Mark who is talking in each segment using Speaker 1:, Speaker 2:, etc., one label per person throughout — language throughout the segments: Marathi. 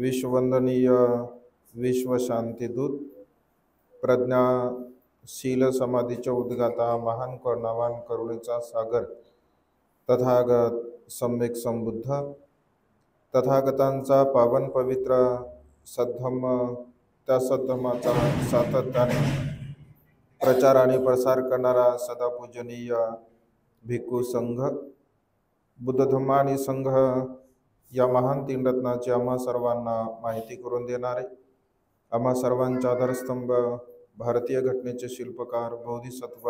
Speaker 1: विश्ववंदनीय विश्वशांतीदूत प्रज्ञाशील समाधीचे उद्गाता महान करुणावान करुणेचा सागर तथागत सम्यक संबुद्ध तथागतांचा पावन पवित्र सद्धम्म त्या सद्धम्माचा सातत्याने प्रचार आणि प्रसार करणारा सदा पूजनीय भिक्खू संघ बुद्ध धम्म आणि संघ या महान तीन रत्नाची आम्हा सर्वांना माहिती करून देणारे, आम्हा सर्वांचा आधारस्तंभ, भारतीय घटनेचे शिल्पकार, बोधिसत्व,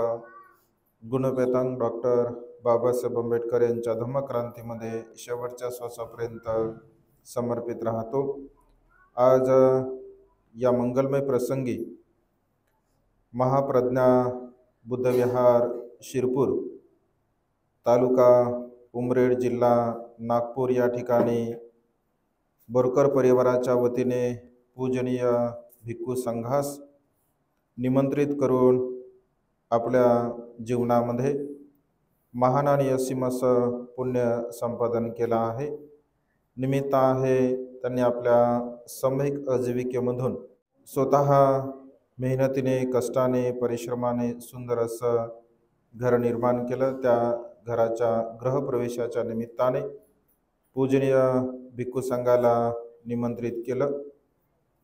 Speaker 1: गुणवेतांग डॉक्टर बाबासाहेब आंबेडकर यांच्या धम्मक्रांतीमध्ये शेवटच्या श्वासापर्यंत समर्पित राहतो। आज या मंगलमय प्रसंगी महाप्रज्ञा बुद्धविहार शिरपूर तालुका उमरेड जिल्हा नागपूर या ठिकाणी बोरकर परिवाराच्या वतीने पूजनीय भिक्खू संघास निमंत्रित करून आपल्या जीवनामध्ये महान आणि असीम असं पुण्य संपादन केलं आहे। निमित्त आहे त्यांनी आपल्या सामूहिक आजीविकेमधून स्वतः मेहनतीने कष्टाने परिश्रमाने सुंदर असं घर निर्माण केलं। त्या घराच्या गृहप्रवेशाच्या निमित्ताने पूजनीय भिक्खू संघाला निमंत्रित केलं।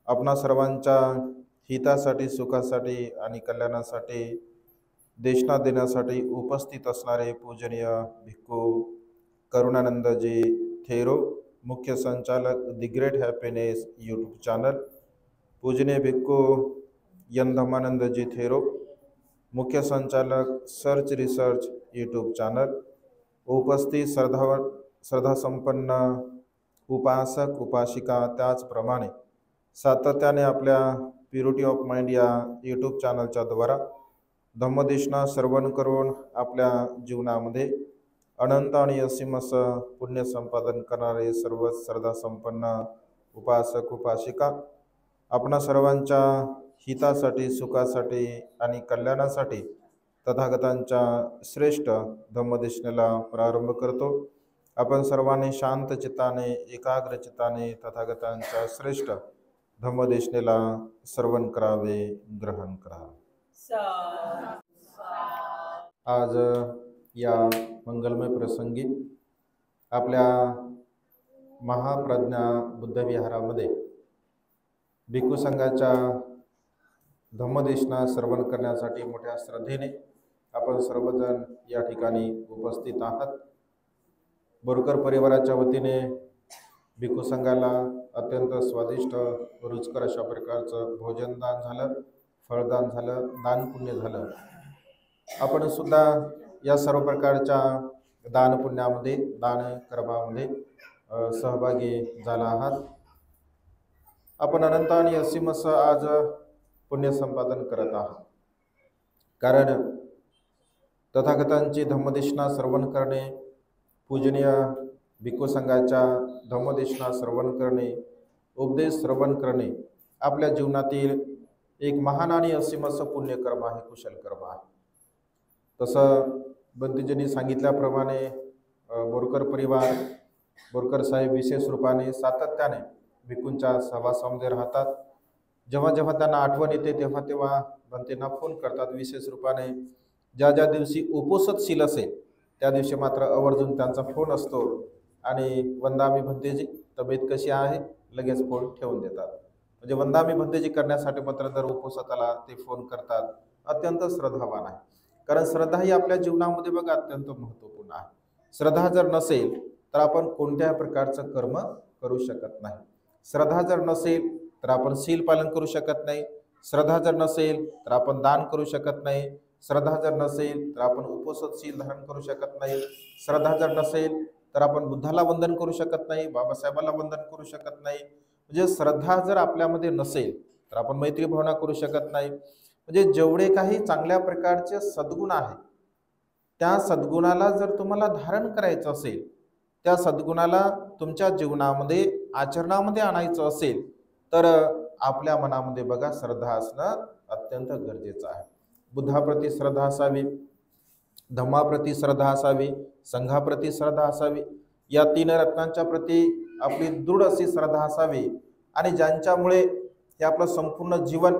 Speaker 1: आपणा सर्वांच्या हितासाठी, सुखासाठी आणि कल्याणासाठी देशना देण्यासाठी उपस्थित असणारे पूजनीय भिक्खू करुणानंदजी थेरो, मुख्य संचालक the great happiness YouTube channel, पूजनीय भिक्खू यन धम्मानंदजी थेरो, मुख्य संचालक सर्च रिसर्च यूट्यूब चॅनल, उपस्थित श्रद्धा संपन्न उपासक उपासिका, त्याचप्रमाणे सातत्याने आपल्या प्युरिटी ऑफ माइंड या यूट्यूब चॅनलच्या द्वारा धम्मदेशना श्रवण करून आपल्या जीवनामध्ये अनंत आणि असीम असं पुण्य संपादन करणारे सर्व श्रद्धा संपन्न उपासक उपासिका, आपणा सर्वांच्या हितासाठी, सुखासाठी आणि कल्याणासाठी तथागतांच्या श्रेष्ठ धम्मदेशनेला प्रारंभ करतो। आपण सर्वांनी शांत चित्ताने, एकाग्र चित्ताने तथागतांच्या श्रेष्ठ धम्मदेशनेला श्रवण करावे, ग्रहण करावे। आज या मंगलमय प्रसंगी आपल्या महाप्रज्ञा बुद्धविहारामध्ये भिक्खू संघाच्या धम्मदेशना श्रवण करण्यासाठी मोठ्या श्रद्धेने आपण सर्वजण या ठिकाणी उपस्थित आहात। बोरकर परिवाराच्या वतीने भिक्खू संघाला अत्यंत स्वादिष्ट रुचकर अशा प्रकारचं भोजनदान झालं, फळदान झालं, दानपुण्य झालं। आपण सुद्धा या सर्व प्रकारच्या दानपुण्यामध्ये, दानकर्मामध्ये सहभागी झाला आहात। आपण अनंत आणि असीम असं आज पुण्य संपादन करत आहात, कारण तथागतांची धम्मदेशना श्रवण करणे, पूजनीय भिक्खू संघाच्या धम्मदेशना श्रवण करणे, उपदेश श्रवण करणे आपल्या जीवनातील एक महान आणि असीम असं पुण्यकर्म आहे, कुशल कर्म आहे। तसं बंधूजींनी सांगितल्याप्रमाणे बोरकर परिवार, बोरकर साहेब विशेष रूपाने सातत्याने भिक्खूंच्या सहवासामध्ये राहतात। जेव्हा जेव्हा त्यांना आठवण येते तेव्हा तेव्हा बंतेंना फोन करतात। विशेष रूपाने ज्या ज्या दिवशी उपोषणशील असेल त्या दिवशी मात्र आवर्जून त्यांचा फोन असतो आणि वंदामी भंतेजी तब्येत कशी आहे, लगेच फोन ठेवून देतात। म्हणजे वंदामी भंतेजी करण्यासाठी मात्र दर उपोषणाला ते फोन करतात। अत्यंत श्रद्धावान आहे, कारण श्रद्धा ही आपल्या जीवनामध्ये बघा अत्यंत महत्त्वपूर्ण आहे। श्रद्धा जर नसेल तर आपण कोणत्याही प्रकारचं कर्म करू शकत नाही। श्रद्धा जर नसेल तर आपण शील पालन करू शकत नाही। श्रद्धा जर नसेल तर आपण दान करू शकत नाही। श्रद्धा जर नसेल तर आपण उपोषणशील धारण करू शकत नाही। श्रद्धा जर नसेल तर आपण बुद्धाला वंदन करू शकत नाही, बाबासाहेबाला वंदन करू शकत नाही। म्हणजे श्रद्धा जर आपल्यामध्ये नसेल तर आपण मैत्री भावना करू शकत नाही। म्हणजे जेवढे काही चांगल्या प्रकारचे सद्गुण आहेत त्या सद्गुणाला जर तुम्हाला धारण करायचं असेल, त्या सद्गुणाला तुमच्या जीवनामध्ये आचरणामध्ये आणायचं असेल तर आपल्या मनामध्ये बघा श्रद्धा असणं अत्यंत गरजेचं आहे। बुद्धाप्रती श्रद्धा असावी, धम्माप्रती श्रद्धा असावी, संघाप्रती श्रद्धा असावी, या तीन रत्नांच्या प्रती आपली दृढ अशी श्रद्धा असावी। आणि ज्यांच्यामुळे हे आपलं संपूर्ण जीवन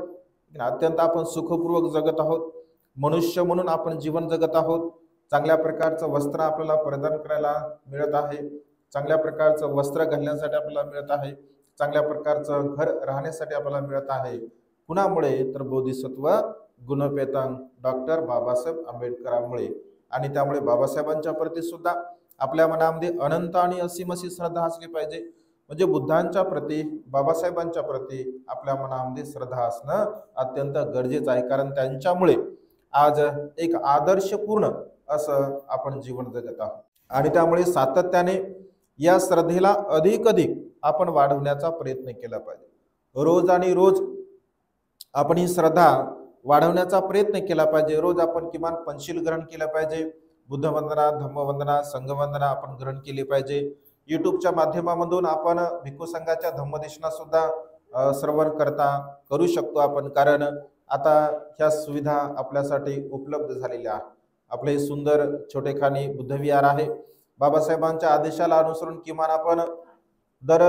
Speaker 1: अत्यंत आपण सुखपूर्वक जगत आहोत, मनुष्य म्हणून आपण जीवन जगत आहोत, चांगल्या प्रकारचं वस्त्र आपल्याला परिधान करायला मिळत आहे, चांगल्या प्रकारचं वस्त्र घालण्यासाठी आपल्याला मिळत आहे, चांगल्या प्रकारचं घर राहण्यासाठी आपल्याला मिळत आहे, कुणामुळे तर बोधिसत्व गुणपेतांग डॉक्टर बाबासाहेब आंबेडकरांमुळे। आणि त्यामुळे बाबासाहेबांच्या प्रती सुद्धा आपल्या मनामध्ये अनंत आणि असीम अशी श्रद्धा असली पाहिजे। म्हणजे बुद्धांच्या प्रती, बाबासाहेबांच्या प्रती आपल्या मनामध्ये श्रद्धा असणं अत्यंत गरजेचं आहे, कारण त्यांच्यामुळे आज एक आदर्शपूर्ण असं आपण जीवन जगत आहोत। आणि त्यामुळे सातत्याने या श्रद्धेला अधिक आपण वाढवण्याचा प्रयत्न केला पाहिजे। रोज आणि रोज आपण ही श्रद्धा वाढवण्याचा प्रयत्न केला पाहिजे। रोज आपण किमान पंचशील ग्रहण केलं पाहिजे, बुद्धवंदना, धम्मवंदना, संघवंदना आपण ग्रहण केली पाहिजे। यूट्यूबच्या माध्यमामधून आपण भिक्खू संघाच्या धम्मदेशना सुद्धा श्रवण करू शकतो आपण, कारण आता ह्या सुविधा आपल्यासाठी उपलब्ध झालेल्या आहेत। आपले सुंदर छोटेखानी बुद्धविहार आहे। बाबासाहेबांच्या आदेशाला अनुसरून किमान आपण दर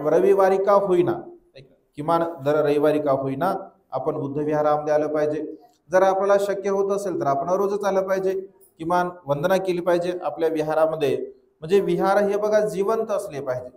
Speaker 1: रविवारी का होईना, किमान दर रविवारी का होईना आपण बुद्धविहारामध्ये आलं पाहिजे। जर आपल्याला शक्य होत असेल तर आपण रोजच आलं पाहिजे, किमान वंदना केली पाहिजे आपल्या विहारामध्ये। म्हणजे विहार हे बघा जिवंत असले पाहिजे,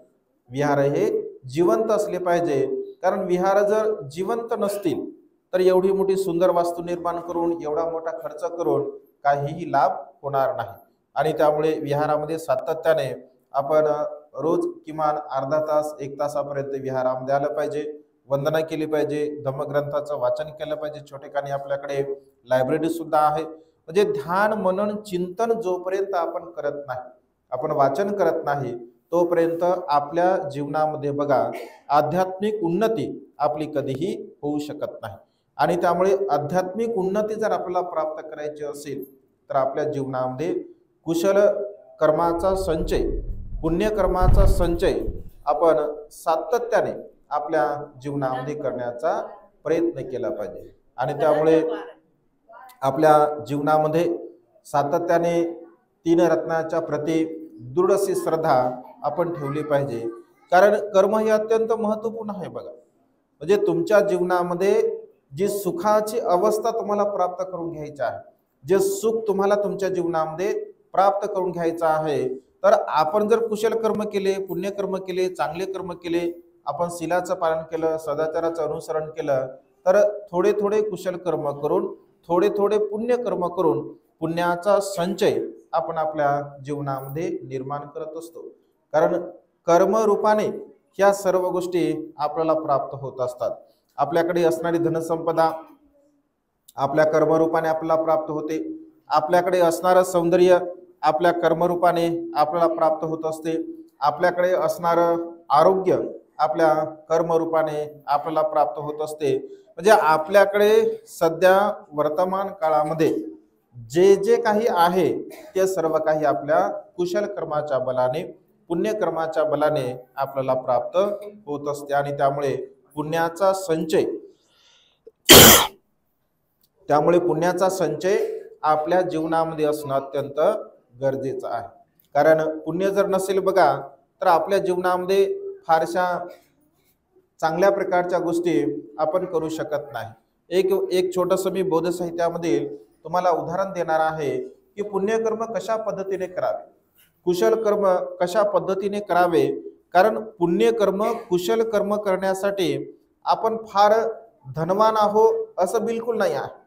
Speaker 1: विहार हे जिवंत असले पाहिजे, कारण विहार जर जिवंत नसतील तर एवढी मोठी सुंदर वास्तू निर्माण करून, एवढा मोठा खर्च करून काहीही लाभ होणार नाही। आणि त्यामुळे विहारामध्ये सातत्याने आपण रोज किमान अर्धा तास 1 तासापर्यंत विहारामध्ये आलं पाहिजे, वंदना केली पाहिजे, धम्मग्रंथाचं वाचन केलं पाहिजे। छोटेखानी आपल्याकडे लायब्ररी सुद्धा आहे। म्हणजे ध्यान मनन चिंतन जोपर्यंत आपण करत नाही, आपण वाचन करत नाही, तोपर्यंत आपल्या जीवनामध्ये बघा आध्यात्मिक उन्नती आपली कधीही होऊ शकत नाही। आणि त्यामुळे आध्यात्मिक उन्नती जर आपल्याला प्राप्त करायची असेल तर आपल्या जीवनामध्ये कुशल कर्माचा संचय, पुण्यकर्माचा संचय आपण सातत्याने आपल्या जीवनामध्ये करण्याचा प्रयत्न केला पाहिजे। आणि त्यामुळे आपल्या जीवनामध्ये सातत्याने 3 रत्नाच्या प्रती दृढ अशी श्रद्धा आपण ठेवली पाहिजे, कारण कर्म हे अत्यंत महत्त्वपूर्ण आहे बघा। म्हणजे तुमच्या जीवनामध्ये जी सुखाची अवस्था तुम्हाला प्राप्त करून घ्यायची आहे, जे सुख तुम्हाला तुमच्या जीवनामध्ये प्राप्त करून घ्यायचं आहे, तर आपण जर कुशल कर्म केले, पुण्यकर्म केले, चांगले कर्म केले, आपण शीलाचं पालन केलं, सदाचाराचं अनुसरण केलं, तर थोडे थोडे कुशल कर्म करून, थोडे थोडे पुण्यकर्म करून पुण्याचा संचय आपण आपल्या जीवनामध्ये निर्माण करत असतो। कारण कर्मरूपाने ह्या सर्व गोष्टी आपल्याला प्राप्त होत असतात। आपल्याकडे असणारी धनसंपदा आपल्या कर्मरूपाने आपल्याला प्राप्त होते, आपल्याकडे असणारं सौंदर्य आपल्या कर्मरूपाने आपल्याला प्राप्त होत असते, आपल्याकडे असणारं आरोग्य आपल्या कर्मरूपाने आपल्याला प्राप्त होत असते। म्हणजे आपल्याकडे सध्या वर्तमान काळामध्ये जे जे काही आहे ते सर्व काही आपल्या कुशल कर्माच्या बलाने, पुण्यकर्माच्या बलाने आपल्याला प्राप्त होत असते। आणि त्यामुळे पुण्याचा संचय, पुण्याचा संचय आपल्या जीवनामध्ये असणं अत्यंत गरजेचं आहे। कारण पुण्य जर नसेल बघा तर आपल्या जीवनामध्ये फारशा चांगल्या प्रकारच्या गोष्टी आपण करू शकत नाही। एक छोटंसं मी बौद्ध साहित्यामध्ये तुम्हाला उदाहरण देणार आहे की पुण्यकर्म कशा पद्धतीने करावे, कुशल कर्म कशा पद्धतीने करावे। कारण पुण्यकर्म, कुशल कर्म करण्यासाठी आपण फार धनवान आहो असं बिलकुल नाही आहे।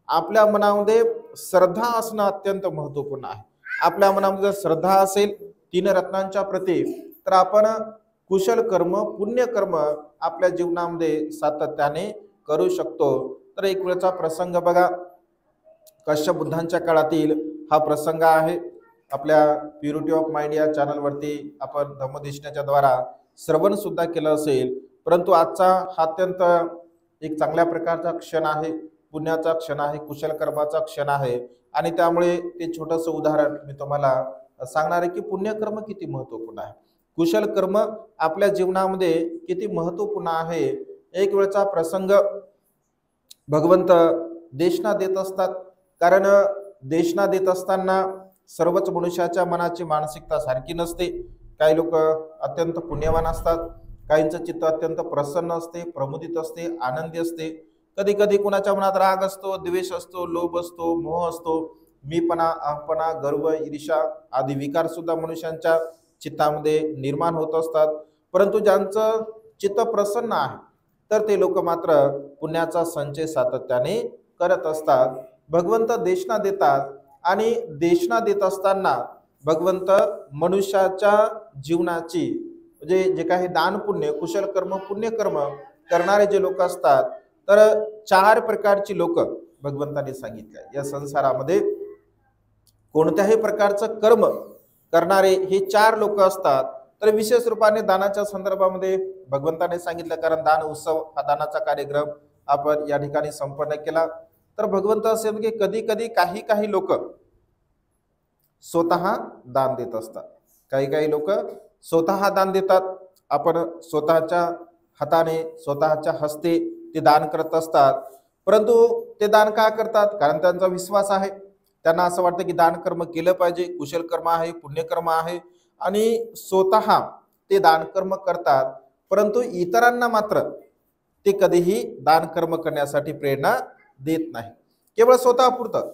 Speaker 1: आपल्या मनामध्ये श्रद्धा असणं अत्यंत महत्त्वपूर्ण आहे। आपल्या मनामध्ये जर श्रद्धा असेल 3 रत्नांच्या प्रती, तर आपण कुशल कर्म, पुण्यकर्म आपल्या जीवनामध्ये सातत्याने करू शकतो। तर एक वेळचा प्रसंग बघा, कश्यप बुद्धांच्या काळातील हा प्रसंग आहे। आपल्या प्युरिटी ऑफ माइंड या चॅनलवरती आपण धम्मदेशनाच्या द्वारा श्रवण सुद्धा केलं असेल, परंतु आजचा हा अत्यंत एक चांगल्या प्रकारचा क्षण आहे, पुण्याचा क्षण आहे, कुशल कर्माचा क्षण आहे। आणि त्यामुळे ते छोटंसं उदाहरण मी तुम्हाला सांगणार आहे की पुण्यकर्म किती महत्त्वपूर्ण आहे, कुशल कर्म आपल्या जीवनामध्ये किती महत्त्वपूर्ण आहे। एक वेळचा प्रसंग भगवंत देशना देत असतात, कारण देशना देत असताना सर्वच मनुष्याच्या मनाची मानसिकता सारखी नसते। काही लोक अत्यंत पुण्यवान असतात, काहींचं चित्त अत्यंत प्रसन्न असते, प्रमुदित असते, आनंदी असते. कधी कधी कुणाच्या मनात राग असतो, द्वेष असतो, लोभ असतो, मोह असतो, मीपणा, अहंपणा, गर्व, ईर्ष्या आदी विकार सुद्धा मनुष्यांच्या चित्तामध्ये निर्माण होत असतात. परंतु ज्यांचं चित्त प्रसन्न आहे तर ते लोक मात्र पुण्याचा संचय सातत्याने करत असतात. भगवंत देशना देतात आणि देशना देत असताना भगवंत मनुष्याच्या जीवनाची म्हणजे जे काही दान पुण्य, कुशल कर्म, पुण्य कर्म करणारे जे लोक असतात, तर 4 प्रकारची लोक भगवंताने सांगितले. या संसारामध्ये कोणत्याही प्रकारचं कर्म करणारे हे 4 लोक असतात. तर विशेष रूपाने दानाच्या संदर्भामध्ये भगवंताने सांगितलं, कारण दान उत्सव हा दानाचा कार्यक्रम आपण या ठिकाणी संपन्न केला. तर भगवंत असे की कधी कधी काही लोक स्वतः दान देत असतात, काही लोक स्वतः दान देतात. आपण स्वतःच्या हाताने, स्वतःच्या हस्ते ते दान करत असतात. परंतु ते दान का करतात? कारण त्यांचा विश्वास आहे, त्यांना असं वाटतं की दान कर्म केलं पाहिजे, कुशल कर्म आहे, पुण्यकर्म आहे, आणि स्वतः ते दान कर्म करतात. परंतु इतरांना मात्र ते कधीही दान कर्म करण्यासाठी प्रेरणा देत नाही, केवळ स्वतःपुरतं.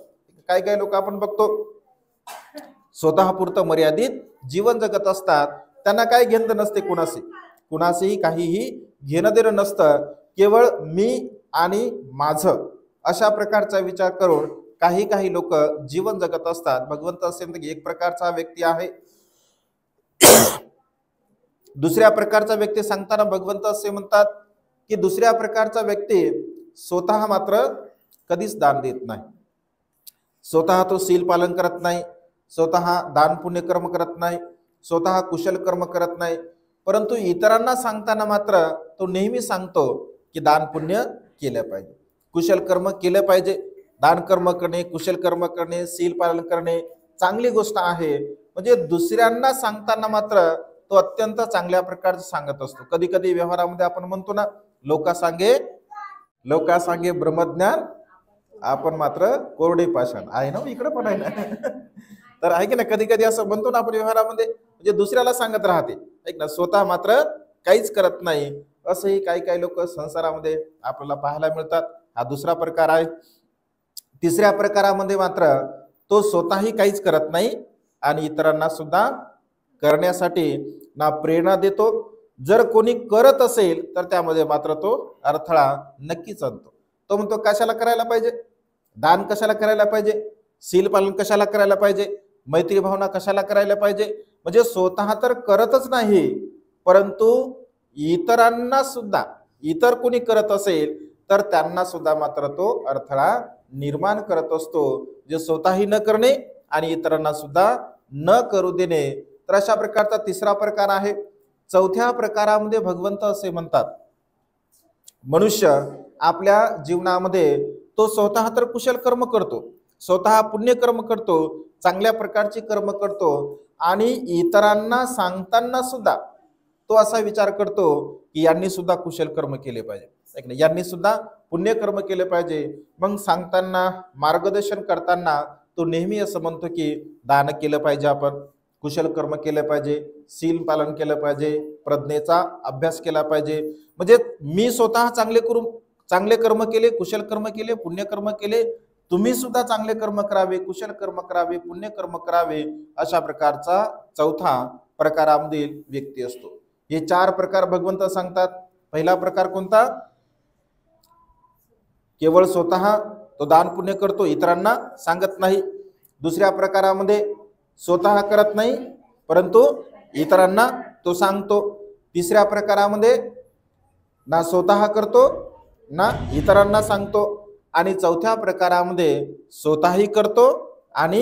Speaker 1: काही लोक आपण बघतो स्वतःपुरतं मर्यादित जीवन जगत असतात. त्यांना काय घेणं नसते, कुणाशीही काहीही घेणं देणं नसतं. केवळ मी आणि माझं अशा प्रकारचा विचार करून काही लोक जीवन जगत असतात. भगवंत असे की एक प्रकारचा व्यक्ती आहे. दुसऱ्या प्रकारचा व्यक्ती सांगताना भगवंत असे म्हणतात की दुसऱ्या प्रकारचा व्यक्ती स्वतः मात्र कधीच दान देत नाही, स्वतः तो शील पालन करत नाही, स्वतः दान पुण्य कर्म करत नाही, स्वतः कुशल कर्म करत नाही. परंतु इतरांना सांगताना मात्र तो नेहमी सांगतो की दान पुण्य केलं पाहिजे, कुशल कर्म केलं पाहिजे. दान कर्म करणे, कुशल कर्म करणे, शील पालन करणे चांगली गोष्ट आहे. म्हणजे दुसऱ्यांना सांगताना मात्र तो अत्यंत चांगल्या प्रकारचं सांगत असतो. कधी कधी व्यवहारामध्ये आपण म्हणतो ना, लोका सांगे ब्रह्मज्ञान, आपण मात्र कोरडे पाषाण. आहे ना, इकडे पण आहे ना. तर आहे की ना, कधी कधी असं म्हणतो ना आपण व्यवहारामध्ये, म्हणजे दुसऱ्याला सांगत राहते, ऐक ना, स्वतः मात्र काहीच करत नाही. असंही काही लोक संसारामध्ये आपल्याला पाहायला मिळतात. हा दुसरा प्रकार आहे. तिसऱ्या प्रकारामध्ये मात्र तो स्वतःही काहीच करत नाही आणि इतरांना सुद्धा करण्यासाठी ना प्रेरणा देतो. जर कोणी करत असेल तर त्यामध्ये मात्र तो अडथळा नक्कीच आणतो. तो म्हणतो कशाला करायला पाहिजे, दान कशाला करायला पाहिजे, शील पालन कशाला करायला पाहिजे, मैत्री भावना कशाला करायला पाहिजे. म्हणजे स्वतः तर करतच नाही, परंतु इतरांना सुद्धा, इतर कोणी करत असेल तर त्यांना सुद्धा मात्र तो अडथळा निर्माण करत असतो. जे स्वतःही न करणे आणि इतरांना सुद्धा न करू देणे. तर अशा प्रकारचा तिसरा प्रकार आहे. चौथ्या प्रकारामध्ये भगवंत असे म्हणतात, मनुष्य आपल्या जीवनामध्ये तो स्वतः तर कुशल कर्म करतो, स्वतः पुण्य कर्म करतो, चांगल्या प्रकारची कर्म करतो, आणि इतरांना सांगताना सुद्धा तो असा विचार करतो की यांनी सुद्धा कुशल कर्म केले पाहिजे, यांनी सुद्धा पुण्य कर्म केले पाहिजे. मग सांगताना, मार्गदर्शन करताना तो नेहमी असं म्हणतो की दान केलं पाहिजे, आपण कुशल कर्म केलं पाहिजे, शील पालन केलं पाहिजे, प्रज्ञेचा अभ्यास केला पाहिजे. म्हणजे मी स्वतः चांगले कर्म केले, कुशल कर्म केले, पुण्य कर्म केले, तुम्ही सुद्धा चांगले कर्म करावे, कुशल कर्म करावे, पुण्य कर्म करावे. अशा प्रकारचा चौथा प्रकारामधील व्यक्ती असतो. हे 4 प्रकार भगवंत सांगतात. पहिला प्रकार कोणता? केवळ स्वतः तो दान पुण्य करतो, इतरांना सांगत नाही. दुसऱ्या प्रकारामध्ये स्वतः करत नाही परंतु इतरांना तो सांगतो. तिसऱ्या प्रकारामध्ये ना स्वतः करतो ना इतरांना सांगतो, आणि चौथ्या प्रकारामध्ये स्वतःही करतो आणि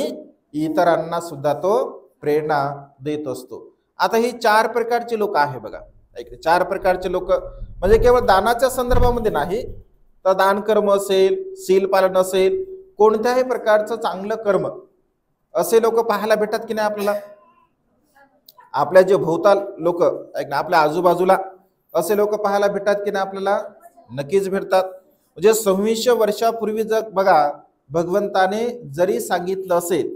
Speaker 1: इतरांना सुद्धा तो प्रेरणा देत असतो. आता ही 4 प्रकारचे लोक आहे बघा. 4 प्रकारचे लोक म्हणजे केवळ दानाच्या संदर्भामध्ये नाही, तर दान कर्म असेल, शील पालन असेल, कोणत्याही प्रकारचं चांगलं कर्म, असे लोक पाहायला भेटतात की नाही आपल्याला. आपल्या जे भोवताल लोक, आपल्या आजूबाजूला असे लोक पाहायला भेटतात की नाही आपल्याला. नक्कीच भेटतात. म्हणजे 2600 वर्षापूर्वी जर बघा, भगवंताने जरी सांगितलं असेल,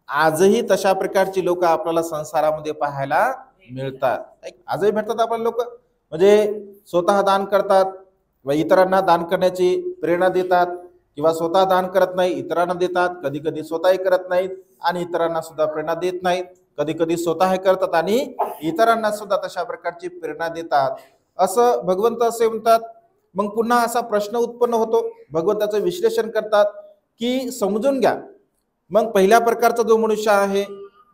Speaker 1: आजही तशा प्रकारची लोक आपल्याला संसारामध्ये पाहायला मिळतात. आजही भेटतात आपल्याला लोक. म्हणजे स्वतः दान करतात व इतरांना दान करण्याची प्रेरणा देतात, किंवा स्वतः दान करत नाही इतरांना देतात, कधी कधी स्वतःही करत नाहीत आणि इतरांना सुद्धा प्रेरणा देत नाहीत, कधी कधी स्वतः करतात आणि इतरांना सुद्धा तशा प्रकारची प्रेरणा देतात, असं भगवंत असे म्हणतात. मग पुन्हा असा प्रश्न उत्पन्न होतो, भगवंताचं विश्लेषण करतात की समजून घ्या, मग पहिल्या प्रकारचा जो मनुष्य आहे,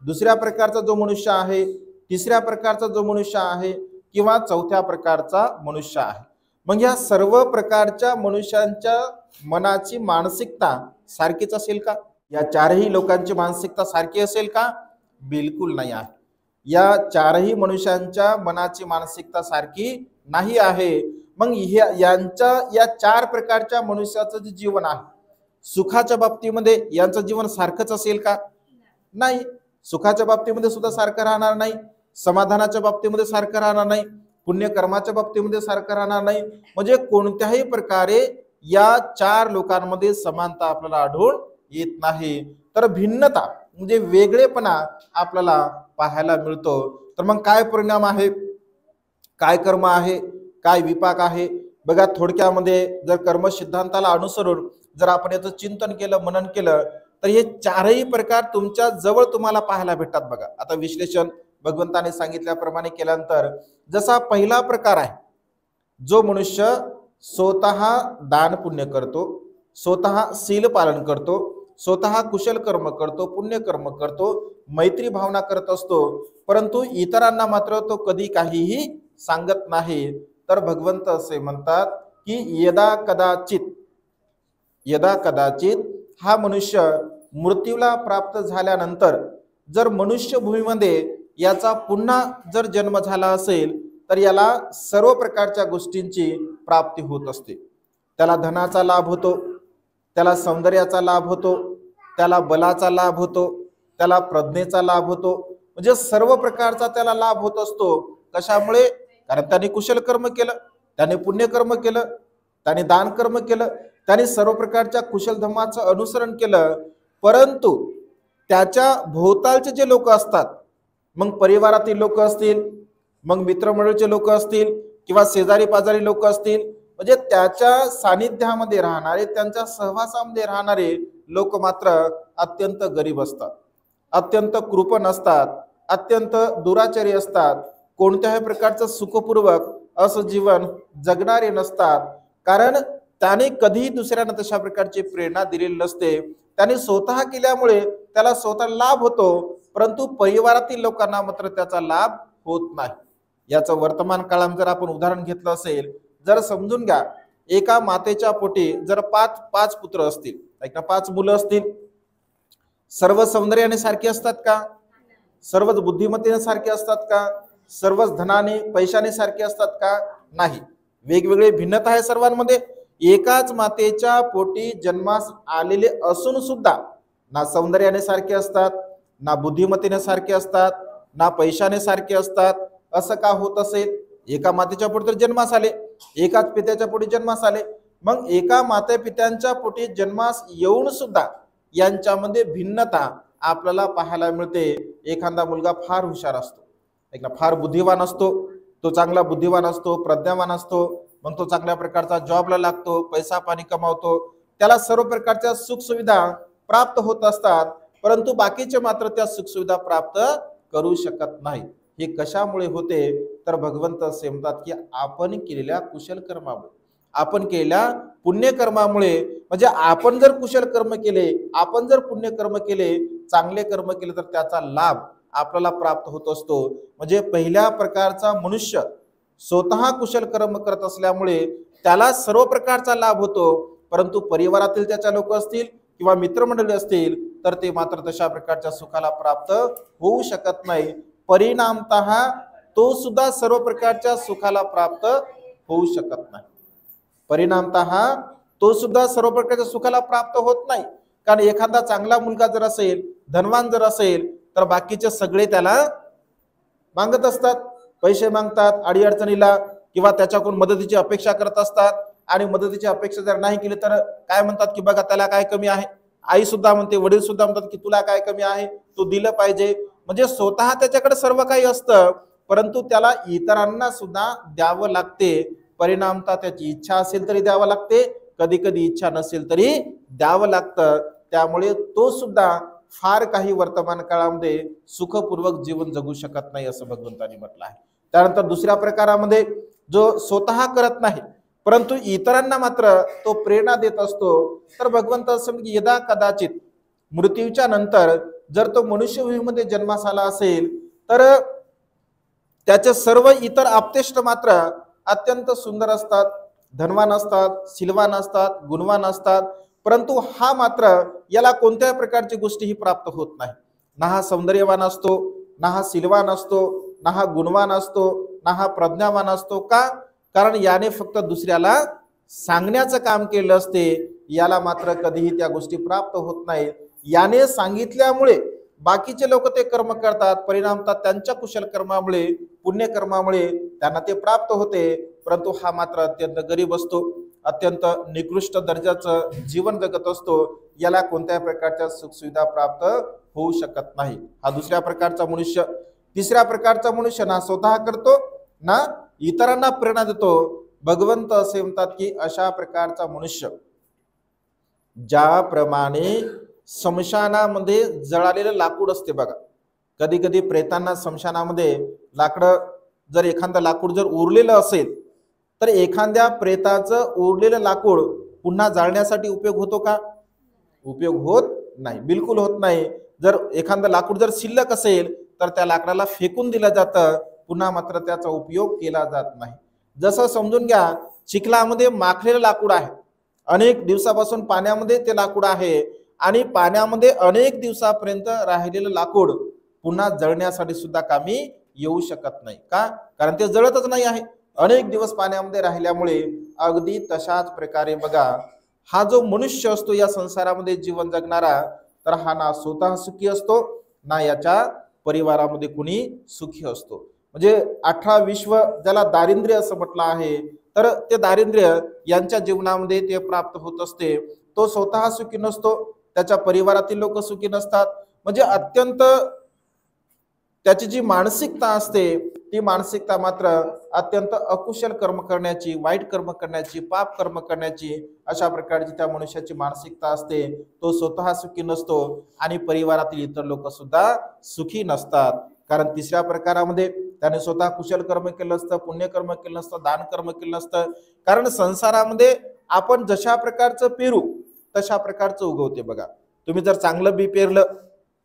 Speaker 1: दुसऱ्या प्रकारचा जो मनुष्य आहे, तिसऱ्या प्रकारचा जो मनुष्य आहे, किंवा चौथ्या प्रकारचा मनुष्य आहे, मग या सर्व प्रकारच्या मनुष्यांच्या मनाची मानसिकता सारखीच असेल का? या चारही लोकांची मानसिकता सारखी असेल का? बिलकुल नाही आहे. या चारही मनुष्यांच्या मनाची मानसिकता सारखी नाही आहे. मग यांच्या या चार प्रकारच्या मनुष्याचं जे जीवन आहे, सुखाच्या बाबतीमध्ये यांचं जीवन सारखंच असेल का? नाही. सुखाच्या बाबतीमध्ये सुद्धा सारखं राहणार नाही, समाधानाच्या बाबतीमध्ये सारखं राहणार नाही, पुण्यकर्माच्या बाबतीमध्ये सारखं राहणार नाही. म्हणजे कोणत्याही प्रकारे या चार लोकांमध्ये समानता आपल्याला आढळून येत नाही, तर भिन्नता म्हणजे वेगळेपणा आपल्याला पाहायला मिळतो. तर मग काय परिणाम आहे, काय कर्म आहे, काय विपाक आहे? बघा, थोडक्यामध्ये जर कर्म सिद्धांताला अनुसरून जर आपण याचं चिंतन केलं, मनन केलं, तर हे चारही प्रकार तुमच्या जवळ तुम्हाला पाहायला भेटतात. बघा, आता विश्लेषण भगवंताने सांगितल्याप्रमाणे केल्यानंतर, जसा पहिला प्रकार आहे, जो मनुष्य स्वतः दान पुण्य करतो, स्वतः शील पालन करतो, स्वतः कुशल कर्म करतो, पुण्यकर्म करतो, मैत्री भावना करत असतो, परंतु इतरांना मात्र तो कधी काहीही सांगत नाही, तर भगवंत असे म्हणतात की यदा कदाचित हा मनुष्य मृत्यूला प्राप्त झाल्यानंतर जर मनुष्य भूमीमध्ये याचा पुन्हा जर जन्म झाला असेल, तर याला सर्व प्रकारच्या गोष्टींची प्राप्ती होत असते. त्याला धनाचा लाभ होतो, त्याला सौंदर्याचा लाभ होतो, त्याला बलाचा लाभ होतो, त्याला प्रज्ञेचा लाभ होतो, म्हणजे सर्व प्रकारचा त्याला लाभ होत असतो. कशामुळे? कारण त्याने कुशल कर्म केलं, त्याने पुण्यकर्म केलं, त्याने दान कर्म केलं, त्याने सर्व प्रकारच्या कुशल धर्माचं अनुसरण केलं. परंतु त्याच्या भोवतालचे जे लोक असतात, मग परिवारातील लोक असतील, मग मित्रमंडळीचे लोक असतील, किंवा शेजारी पाजारी लोक असतील, म्हणजे त्याच्या सानिध्यामध्ये राहणारे, त्यांच्या सहवासामध्ये राहणारे लोक मात्र अत्यंत गरीब असतात, अत्यंत कृपण असतात, अत्यंत दुराचारी असतात, कोणत्याही प्रकारचं सुखपूर्वक असं जीवन जगणारे नसतात. कारण त्याने कधीही दुसऱ्यांना तशा प्रकारची प्रेरणा दिलेली नसते. त्याने स्वतः केल्यामुळे त्याला स्वतः लाभ होतो, परंतु परिवारातील लोकांना मात्र त्याचा लाभ होत नाही. याचं वर्तमान काळात जर आपण उदाहरण घेतलं असेल, जर समजून घ्या, एका मातेच्या पोटी जर पाच पुत्र असतील, पाच मुलं असतील, सर्व सौंदर्याने सारखे असतात का? सर्वच बुद्धिमत्तेने सारखे असतात का? सर्वच धनाने पैशाने सारखे असतात का? नाही. वेगवेगळे भिन्नता आहे सर्वांमध्ये. एकाच मातेच्या पोटी जन्मास आलेले असून सुद्धा ना सौंदर्याने सारखे असतात, ना बुद्धिमत्तेने सारखे असतात, ना पैशाने सारखे असतात. असं का होत असेल? एका मातेच्या पोटी तर जन्मास आले, एकाच पित्याच्या पोटी जन्मास आले, मग एका माते पित्यांच्या पोटी जन्मास येऊन सुद्धा यांच्यामध्ये भिन्नता आपल्याला पाहायला मिळते. एखादा मुलगा फार हुशार असतो, फार बुद्धिवान असतो, तो चांगला बुद्धिवान असतो, प्रज्ञावान असतो, मग तो चांगल्या प्रकारचा जॉबला लागतो, पैसा पाणी कमावतो, त्याला सर्व प्रकारच्या सुख सुविधा प्राप्त होत असतात, परंतु बाकीचे मात्र त्या सुख सुविधा प्राप्त करू शकत नाही. हे कशामुळे होते? तर भगवंत असे म्हणतात की आपण केलेल्या कुशल कर्मामुळे, आपण केलेल्या पुण्यकर्मामुळे. म्हणजे आपण जर कुशल कर्म केले, आपण जर पुण्यकर्म केले, चांगले कर्म केले, तर त्याचा लाभ आपल्याला प्राप्त होत असतो. म्हणजे पहिल्या प्रकारचा मनुष्य स्वतः कुशल कर्म करत असल्यामुळे त्याला सर्व प्रकारचा लाभ होतो, परंतु परिवारातील त्याच्या लोक असतील किंवा मित्रमंडळी असतील, तर ते मात्र तशा प्रकारच्या सुखाला प्राप्त होऊ शकत नाही. परिणामतः तो सुद्धा सर्व प्रकारच्या सुखाला प्राप्त होऊ शकत नाही. परिणामतः तो सुद्धा सर्व प्रकारच्या सुखाला प्राप्त होत नाही. कारण एखादा चांगला मुलगा जर असेल, धनवान जर असेल, तर बाकीचे सगळे त्याला मागत असतात, पैसे मागतात अडीअडचणीला, किंवा त्याच्याकडून मदतीची अपेक्षा करत असतात. आणि मदतीची अपेक्षा जर नाही केली तर काय म्हणतात की बघा त्याला काय कमी आहे. आई सुद्धा म्हणते, वडील सुद्धा म्हणतात की तुला काय कमी आहे, तू दिलं पाहिजे. म्हणजे स्वतः त्याच्याकडे सर्व काही असतं, परंतु त्याला इतरांना सुद्धा द्यावं लागते. परिणामतः त्याची इच्छा असेल तरी द्यावं लागते, कधी कधी इच्छा नसेल तरी द्यावं लागतं. त्यामुळे तो सुद्धा फार काही वर्तमान काळामध्ये सुखपूर्वक जीवन जगू शकत नाही असं भगवंतांनी म्हटलं आहे. त्यानंतर दुसऱ्या प्रकारामध्ये जो स्वतः करत नाही परंतु इतरांना मात्र तो प्रेरणा देत असतो, तर भगवंत असं यदा कदाचित मृत्यूच्या नंतर जर तो मनुष्यभूमीमध्ये जन्मास आला असेल तर त्याचे सर्व इतर आप्तेष्ट मात्र अत्यंत सुंदर असतात, धनवान असतात, शीलवान असतात, गुणवान असतात, परंतु हा मात्र याला कोणत्याही प्रकारची गोष्टी ही प्राप्त होत नाही. ना हा सौंदर्यवान असतो, ना हा शीलवान असतो, ना हा गुणवान असतो, ना हा प्रज्ञावान असतो. का? कारण याने फक्त दुसऱ्याला सांगण्याचं काम केलं असते, याला मात्र कधीही त्या गोष्टी प्राप्त होत नाही. याने सांगितल्यामुळे बाकीचे लोक ते कर्म करतात, परिणामतः त्यांच्या कुशल कर्मामुळे, पुण्यकर्मामुळे त्यांना ते प्राप्त होते, परंतु हा मात्र अत्यंत गरीब असतो, अत्यंत निकृष्ट दर्जाचं जीवन जगत असतो, याला कोणत्याही प्रकारच्या सुखसुविधा प्राप्त होऊ शकत नाही. हा दुसऱ्या प्रकारचा मनुष्य. तिसऱ्या प्रकारचा मनुष्य ना स्वतः करतो ना इतरांना प्रेरणा देतो. भगवंत असे म्हणतात की अशा प्रकारचा मनुष्य ज्याप्रमाणे स्मशानामध्ये जळालेलं लाकूड असते बघा, कधी कधी प्रेतांना स्मशानामध्ये लाकडं जर एखादं लाकूड जर उरलेलं असेल तर एखाद्या प्रेताचं उरलेलं लाकूड पुन्हा जाळण्यासाठी उपयोग होतो का? उपयोग होत नाही, बिलकुल होत नाही. जर एखादं लाकूड जर शिल्लक असेल तर त्या लाकडाला फेकून दिलं जातं, पुन्हा मात्र त्याचा उपयोग केला जात नाही. जसं समजून घ्या, चिखलामध्ये माखलेलं लाकूड आहे, अनेक दिवसापासून पाण्यामध्ये ते लाकूड आहे आणि पाण्यामध्ये अनेक दिवसापर्यंत राहिलेलं लाकूड पुन्हा जळण्यासाठी सुद्धा कामी येऊ शकत नाही. का? कारण ते जळतच नाही आहे, अनेक दिवस पाण्यामध्ये राहिल्यामुळे. अगदी तशाच प्रकारे बघा, हा जो मनुष्य असतो या संसारामध्ये जीवन जगणारा, तर हा ना स्वतः सुखी असतो ना याच्या परिवारामध्ये कुणी सुखी असतो. म्हणजे 18 विश्व ज्याला दारिद्र्य असं म्हटलं आहे, तर ते दारिद्र्य यांच्या जीवनामध्ये ते प्राप्त होत असते. तो स्वतः सुखी नसतो, त्याच्या परिवारातील लोक सुखी नसतात. म्हणजे अत्यंत त्याची जी मानसिकता असते ती मानसिकता मात्र अत्यंत अकुशल कर्म करण्याची, वाईट कर्म करण्याची, पाप कर्म करण्याची, अशा प्रकारची त्या मनुष्याची मानसिकता असते. तो स्वतः सुखी नसतो आणि परिवारातील इतर लोक सुद्धा सुखी नसतात. कारण तिसऱ्या प्रकारामध्ये त्याने स्वतः कुशल कर्म केलं असतं, पुण्यकर्म केलं असतं, दान कर्म केलं असतं. कारण संसारामध्ये आपण जशा प्रकारचं पेरू तशा प्रकारचं उगवते बघा. तुम्ही जर चांगलं बी पेरलं,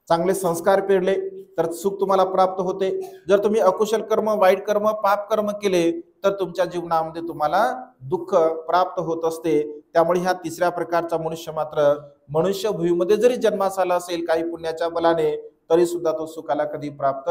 Speaker 1: चांगले संस्कार पेरले तर सुख तुम्हाला प्राप्त होते. जर तुम्ही अकुशल कर्म, वाईट कर्म, पाप कर्म केले तर तुमच्या जीवनामध्ये तुम्हाला दुःख प्राप्त होत असते. त्यामुळे ह्या तिसऱ्या प्रकारचा मनुष्य मात्र मनुष्य भूमीमध्ये जरी जन्मास आला असेल काही पुण्याच्या बलाने, तरी सुद्धा तो सुखाला कधी प्राप्त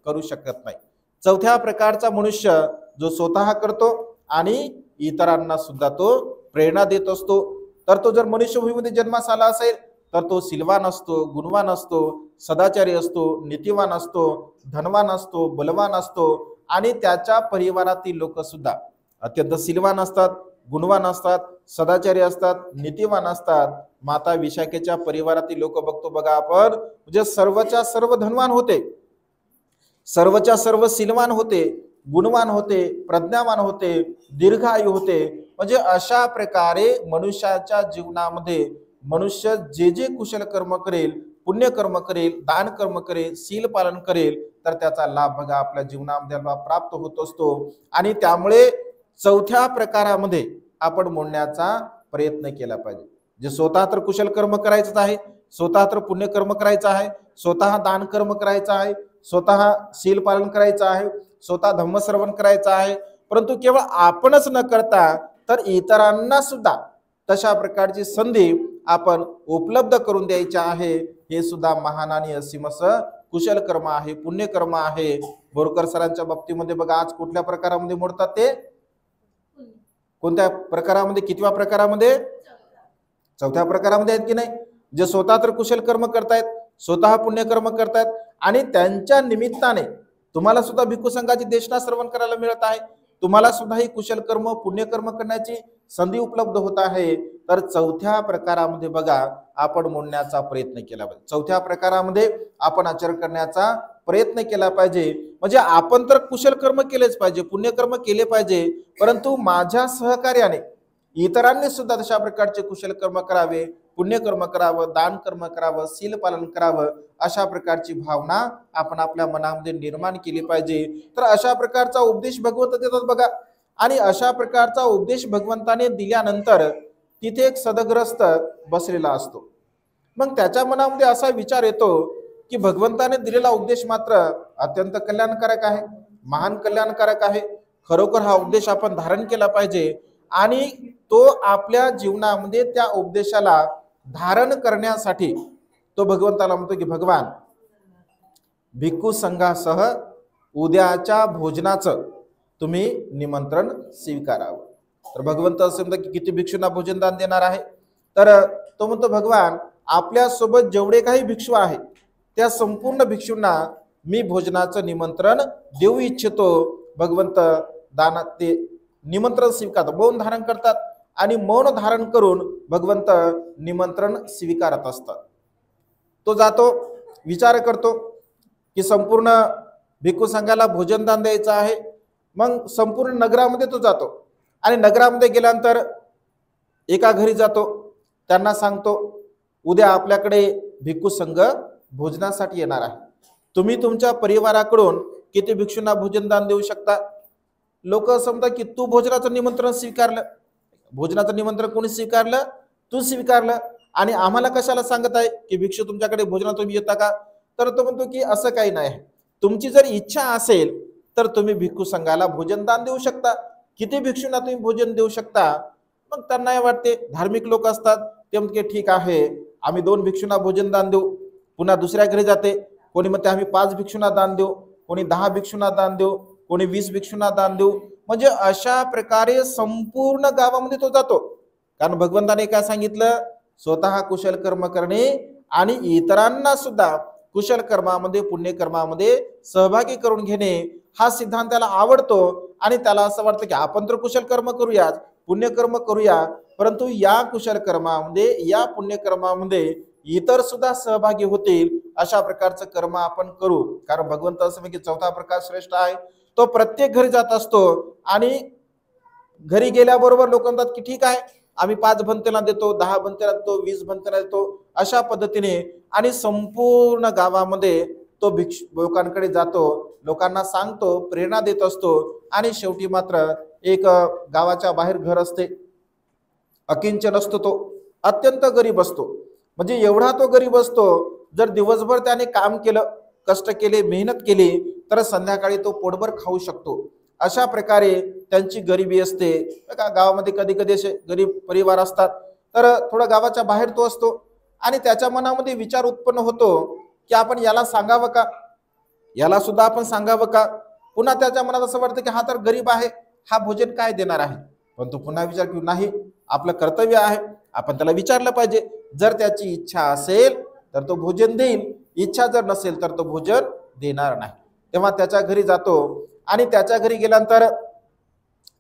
Speaker 1: करू शकत नाही. चौथ्या प्रकारचा मनुष्य जो स्वतः करतो आणि इतरांना सुद्धा तो प्रेरणा देत असतो, तर तो जर मनुष्य भूमीमध्ये जन्मास आला असेल तर तो शीलवान असतो, गुणवान असतो, सदाचारी असतो, नीतिवान असतो, धनवान असतो, बलवान असतो आणि त्याच्या परिवारातील लोक सुद्धा अत्यंत शीलवान असतात, गुणवान असतात, सदाचारी असतात, नीतिवान असतात. माता विशाखेच्या परिवारातील लोक बघतो बघा आपण, म्हणजे सर्वच्या सर्व धनवान होते, सर्वच्या सर्व शीलवान होते, गुणवान होते, प्रज्ञावान होते, दीर्घायू होते. म्हणजे अशा प्रकारे मनुष्याच्या जीवनामध्ये मनुष्य जे जे कुशल कर्म करेल, पुण्यकर्म करेल, दान कर्म करेल, शील पालन करेल, तर त्याचा लाभ बघा आपल्या जीवनामध्ये प्राप्त होत असतो. आणि त्यामुळे चौथ्या प्रकारामध्ये आपण मोडण्याचा प्रयत्न केला पाहिजे. जे स्वतः तर कुशल कर्म करायचं आहे, स्वतः तर पुण्यकर्म करायचं आहे, स्वतः दान कर्म करायचं आहे, स्वतः शील पालन करायचं आहे, स्वतः धम्मश्रवण करायचं आहे, परंतु केवळ आपणच न करता तर इतरांना सुद्धा तशा प्रकारची संधी आपण उपलब्ध करून द्यायची आहे. हे सुद्धा महान आणि असीम असं कुशल कर्म आहे, पुण्यकर्म आहे. बोरकर सरांच्या बाबतीमध्ये बघा, आज कुठल्या प्रकारामध्ये मोडतात ते? कोणत्या प्रकारामध्ये? कितव्या प्रकारामध्ये? चौथ्या प्रकारामध्ये आहेत की नाही? जे स्वतः तर कुशल कर्म करतायत, स्वतः पुण्यकर्म करतायत आणि त्यांच्या निमित्ताने तुम्हाला सुद्धा भिक्खू संघाची देशना श्रवण करायला मिळत आहे, तुम्हाला सुद्धा ही कुशल कर्म, पुण्यकर्म करण्याची संधी उपलब्ध होत आहे. तर चौथ्या प्रकारामध्ये बघा आपण मोडण्याचा प्रयत्न केला पाहिजे. चौथ्या प्रकारामध्ये आपण आचरण करण्याचा प्रयत्न केला पाहिजे. म्हणजे आपण तर कुशल कर्म केलेच पाहिजे, पुण्यकर्म केले पाहिजे, परंतु माझ्या सहकार्याने इतरांनी सुद्धा तशा प्रकारचे कुशल कर्म करावे, पुण्यकर्म करावं, दान कर्म करावं, शील पालन करावं, अशा प्रकारची भावना आपण आपल्या मनामध्ये निर्माण केली पाहिजे. तर अशा प्रकारचा उपदेश भगवंत देतात बघा. आणि अशा प्रकारचा उपदेश भगवंताने दिल्यानंतर तिथे एक सदग्रस्त बसलेला असतो. मग त्याच्या मनामध्ये असा विचार येतो की भगवंताने दिलेला उपदेश मात्र अत्यंत कल्याणकारक आहे, महान कल्याणकारक आहे. खरोखर हा उपदेश आपण धारण केला पाहिजे. आणि तो आपल्या जीवनामध्ये त्या उपदेशाला धारण करण्यासाठी तो भगवंताला म्हणतो की भगवान, भिक्खू संघासह उद्याच्या भोजनाचं तुम्ही निमंत्रण स्वीकारावं. तर भगवंत असं म्हणतात की किती भिक्षूंना भोजनदान देणार आहे. तर तो म्हणतो भगवान, आपल्या सोबत जेवढे काही भिक्षू आहेत त्या संपूर्ण भिक्षूंना मी भोजनाचं निमंत्रण देऊ इच्छितो. भगवंत दानात ते निमंत्रण स्वीकारतात, मौन धारण करतात आणि मौन धारण करून भगवंत निमंत्रण स्वीकारत असतात. तो जातो, विचार करतो की संपूर्ण भिक्खू संघाला भोजनदान द्यायचं आहे. मग संपूर्ण नगरामध्ये तो जातो आणि नगरामध्ये गेल्यानंतर एका घरी जातो, त्यांना सांगतो उद्या आपल्याकडे भिक्खू संघ भोजनासाठी येणार आहे, तुम्ही तुमच्या परिवाराकडून किती भिक्षूंना भोजनदान देऊ शकता. लोक समजा की तू भोजनाचं निमंत्रण स्वीकारलं, भोजनाचं निमंत्रण कोणी स्वीकारलं, तू स्वीकारलं, आणि आम्हाला कशाला सांगत आहे की भिक्षू तुमच्याकडे भोजनात तुम्ही येता का. तर तो म्हणतो की असं काही नाही, तुमची जर इच्छा असेल तर तुम्ही भिक्खू संघाला भोजनदान देऊ शकता, किती भिक्षूंना तुम्ही भोजन देऊ शकता. मग त्यांना वाटते, धार्मिक लोक असतात ते म्हणते ठीक आहे, आम्ही 2 भिक्षूंना भोजनदान देऊ. पुन्हा दुसऱ्या घरी जाते, कोणी म्हणते आम्ही 5 भिक्षूंना दान देऊ, कोणी 10 भिक्षूंना दान देऊ, कोणी 20 भिक्षूंना दान देऊ. म्हणजे अशा प्रकारे संपूर्ण गावामध्ये तो जातो. कारण भगवंताने काय सांगितलं, स्वतः कुशल कर्म करणे आणि इतरांना सुद्धा कुशल कर्मामध्ये पुण्यकर्मामध्ये सहभागी करून घेणे, हा सिद्धांत त्याला आवडतो. आणि त्याला असं वाटतं की आपण तर कुशल कर्म करूया, पुण्यकर्म करूया, परंतु या कुशल कर्मामध्ये, या पुण्यकर्मामध्ये इतर सुद्धा सहभागी होतील अशा प्रकारचं कर्म आपण करू. कारण भगवंत असं की 4था प्रकार श्रेष्ठ आहे. तो प्रत्येक घरी जात असतो आणि घरी गेल्याबरोबर लोक म्हणतात की ठीक आहे, आम्ही 5 भंतेला देतो, 10 भंतेला देतो, 20 भंतेला देतो, अशा पद्धतीने. आणि संपूर्ण गावामध्ये तो लोकांकडे जातो, लोकांना सांगतो, प्रेरणा देत असतो. आणि शेवटी मात्र एक गावाच्या बाहेर घर असते, अकिंचन असतो, तो अत्यंत गरीब असतो. म्हणजे एवढा तो गरीब असतो, जर दिवसभर त्याने काम केलं, कष्ट केले, मेहनत केली, तर संध्याकाळी तो पोटभर खाऊ शकतो. अशा प्रकारे त्यांची गरिबी असते. गावामध्ये कधी कधी असे गरीब परिवार असतात, तर थोडा गावाच्या बाहेर तो असतो आणि त्याच्या मनामध्ये विचार उत्पन्न होतो की आपण याला सांगावं का, याला सुद्धा आपण सांगावं का. पुन्हा त्याच्या मनात असं वाटतं की हा तर गरीब आहे, हा भोजन काय देणार आहे. पण तो पुन्हा विचार की नाही, आपलं कर्तव्य आहे, आपण त्याला विचारलं पाहिजे. जर त्याची इच्छा असेल तर तो भोजन देईल, इच्छा जर नसेल तर तो भोजन देणार नाही. तेव्हा त्याच्या घरी जातो आणि त्याच्या घरी गेल्यानंतर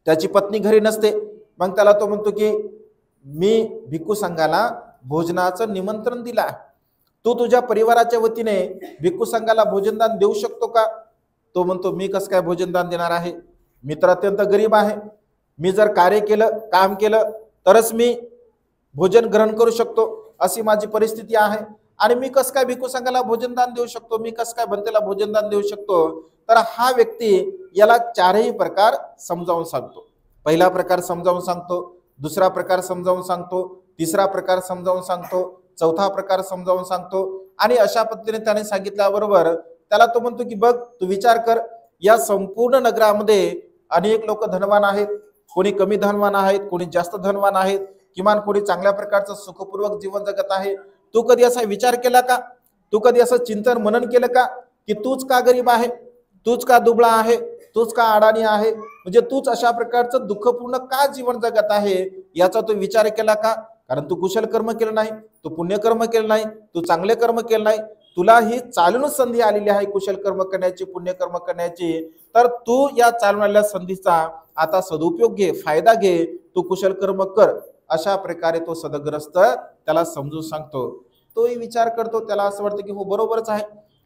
Speaker 1: त्याची पत्नी घरी नसते. मग त्याला तो म्हणतो की मी भिक्खू संघाला भोजनाचं निमंत्रण दिलं आहे, तू तुझ्या परिवाराच्या वतीने भिक्खू संघाला भोजनदान देऊ शकतो का. तो म्हणतो मी कसं काय भोजनदान देणार आहे, मी तर अत्यंत गरीब आहे, मी जर कार्य केलं, काम केलं तरच मी भोजन ग्रहण करू शकतो, अशी माझी परिस्थिती आहे. आणि मी कसं काय भिक्खू संघाला भोजनदान देऊ शकतो, मी कसं काय भंतेला भोजनदान देऊ शकतो. तर हा व्यक्ती याला 4ही प्रकार समजावून सांगतो. पहिला प्रकार समजावून सांगतो, दुसरा प्रकार समजावून सांगतो, तिसरा प्रकार समजावून सांगतो, 4था प्रकार समजावून सांगतो. आणि अशा पद्धतीने त्याने सांगितल्याबरोबर त्याला तो म्हणतो की बघ, तू विचार कर, या संपूर्ण नगरामध्ये अनेक लोक धनवान आहेत, कोणी कमी धनवान आहेत, कोणी जास्त धनवान आहेत, किमान कोणी चांगल्या प्रकारचं सुखपूर्वक जीवन जगत आहे. तू कधी असा विचार केला का, तू कधी असं चिंतन मनन केलं का की तूच का गरीब आहे, तूच का दुबळा आहे, तूच का अडाणी आहे, म्हणजे तूच अशा प्रकारचं दुःखपूर्ण का जीवन जगत आहे, याचा तू विचार केला का. कारण तू कुशल कर्म केलं नाही, तू पुण्यकर्म केलं नाही, तू चांगले कर्म केलं नाही, तुला ही चालून संधी आलेली आहे कुशल कर्म करण्याची, पुण्यकर्म करण्याची. तर तू या चालून आलेल्या संधीचा आता सदुपयोग घे, फायदा घे, तू कुशल कर्म कर. अशा प्रकारे तो सदग्रस्त त्याला समजून सांगतो. तोही विचार करतो, त्याला असं वाटतं की हो बरोबरच आहे.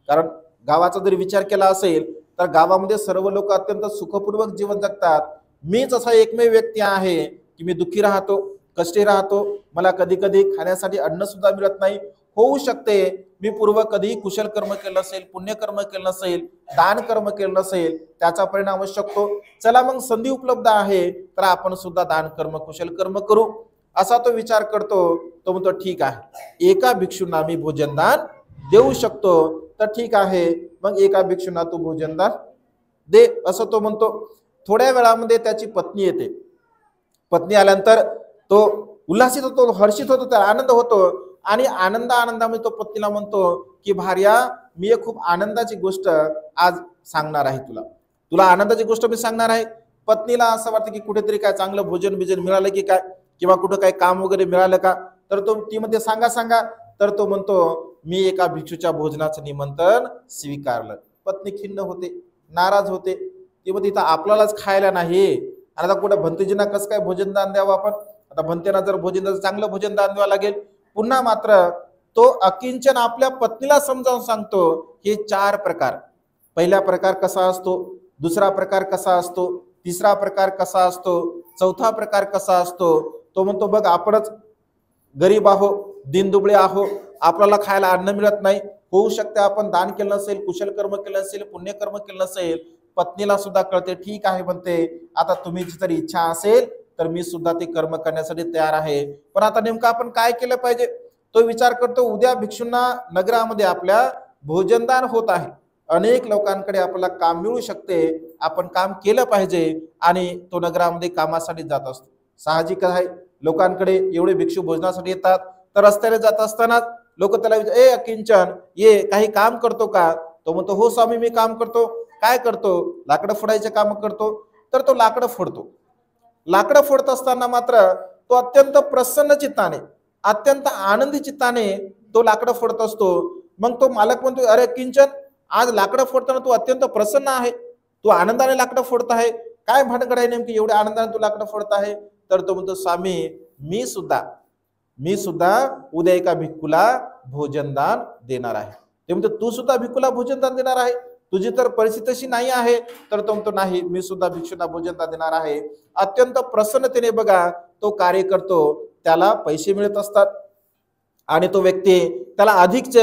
Speaker 1: कारण गावाचा जर विचार केला असेल तर गावामध्ये सर्व लोक अत्यंत सुखपूर्वक जीवन जगतात. मीच असा एकमेव व्यक्ती आहे की मी दुःखी राहतो, कष्टी राहतो, मला कधी कधी खाण्यासाठी अन्न सुद्धा मिळत नाही. होऊ शकते मी पूर्व कधी कुशल कर्म केलं नसेल, पुण्यकर्म केलं नसेल, दान कर्म केलं नसेल, त्याचा परिणाम असू शकतो. चला मग संधी उपलब्ध आहे तर आपण सुद्धा दान कर्म कुशल कर्म करू, असा तो विचार करतो. तो म्हणतो ठीक आहे, एका भिक्षूंना मी भोजनदान देऊ शकतो, तर ठीक आहे मग एका भिक्षूंना तू भोजनदान दे, असं तो म्हणतो. थोड्या वेळामध्ये त्याची पत्नी येते. पत्नी आल्यानंतर तो उल्हासित होतो, हर्षित होतो, त्याला आनंद होतो आणि आनंदामध्ये तो पत्नीला म्हणतो की भार्या, मी एक खूप आनंदाची गोष्ट आज सांगणार आहे तुला, तुला आनंदाची गोष्ट मी सांगणार आहे. पत्नीला असं वाटतं की कुठेतरी काय चांगलं भोजन बिजन मिळालं की काय, किंवा कुठं काय काम वगैरे मिळालं का, तर तो ती मध्ये सांगा. तर तो म्हणतो मी एका भिक्षूच्या भोजनाचं निमंत्रण स्वीकारलं. पत्नी खिन्न होते, नाराज होते. ती म्हणते इथं आपल्यालाच खायला नाही आणि आता कुठं भंतेजींना कसं काय भोजनदान द्यावं आपण, आता भंतेना जर भोजन चांगलं भोजनदान द्यावं लागेल. पुन्हा मात्र तो अकिंचन आपल्या पत्नीला समजावून सांगतो हे 4 प्रकार. पहिला प्रकार कसा असतो, दुसरा प्रकार कसा असतो, तिसरा प्रकार कसा असतो, चौथा प्रकार कसा असतो. तो म्हणतो बघ आपणच गरीब आहो, दिनदुबळे आहो, आपल्याला खायला अन्न मिळत नाही. होऊ शकते आपण दान केलं नसेल, कुशल कर्म केलं नसेल, पुण्यकर्म केलं नसेल. पत्नीला सुद्धा कळते, ठीक आहे म्हणते, आता तुम्ही जर इच्छा असेल तर मी सुद्धा ते कर्म करण्यासाठी तयार आहे, पण आता नेमकं आपण काय केलं पाहिजे. तो विचार करतो उद्या भिक्षूंना नगरामध्ये आपल्या भोजनदान होत आहे, अनेक लोकांकडे आपल्याला काम मिळू शकते, आपण काम केलं पाहिजे. आणि तो नगरामध्ये कामासाठी जात असतो. साहजिक आहे, लोकांकडे एवढे भिक्षू भोजनासाठी येतात, तर रस्त्याने जात असताना लोक त्याला विचार, ए अकिंचन ये काही काम करतो का. तो म्हणतो हो स्वामी मी काम करतो. काय करतो, लाकडं फोडायचे काम करतो. तर तो लाकडं फोडतो. लाकडं फोडत असताना मात्र तो अत्यंत प्रसन्न चित्ताने, अत्यंत आनंदी चित्ताने तो लाकडं फोडत असतो. मग तो मालक म्हणतो अरे किंचन, आज लाकडं फोडताना तू अत्यंत प्रसन्न आहे, तू आनंदाने लाकडं फोडत आहे, काय भानगड आहे नेमकी एवढ्या आनंदाने तू लाकडं फोडत आहे. तर तो म्हणतो स्वामी मी सुद्धा उद्या एका भिक्खूला भोजनदान देणार आहे. ते म्हणतो तू सुद्धा भिक्खूला भोजनदान देणार आहे, तुझी तर परिस्थिती अशी नाही आहे. तर तो म्हणतो नाही, मी सुद्धा भिक्षूंना भोजनदान देणार आहे. अत्यंत प्रसन्नतेने बघा तो कार्य करतो, त्याला पैसे मिळत असतात आणि तो व्यक्ती त्याला अधिकच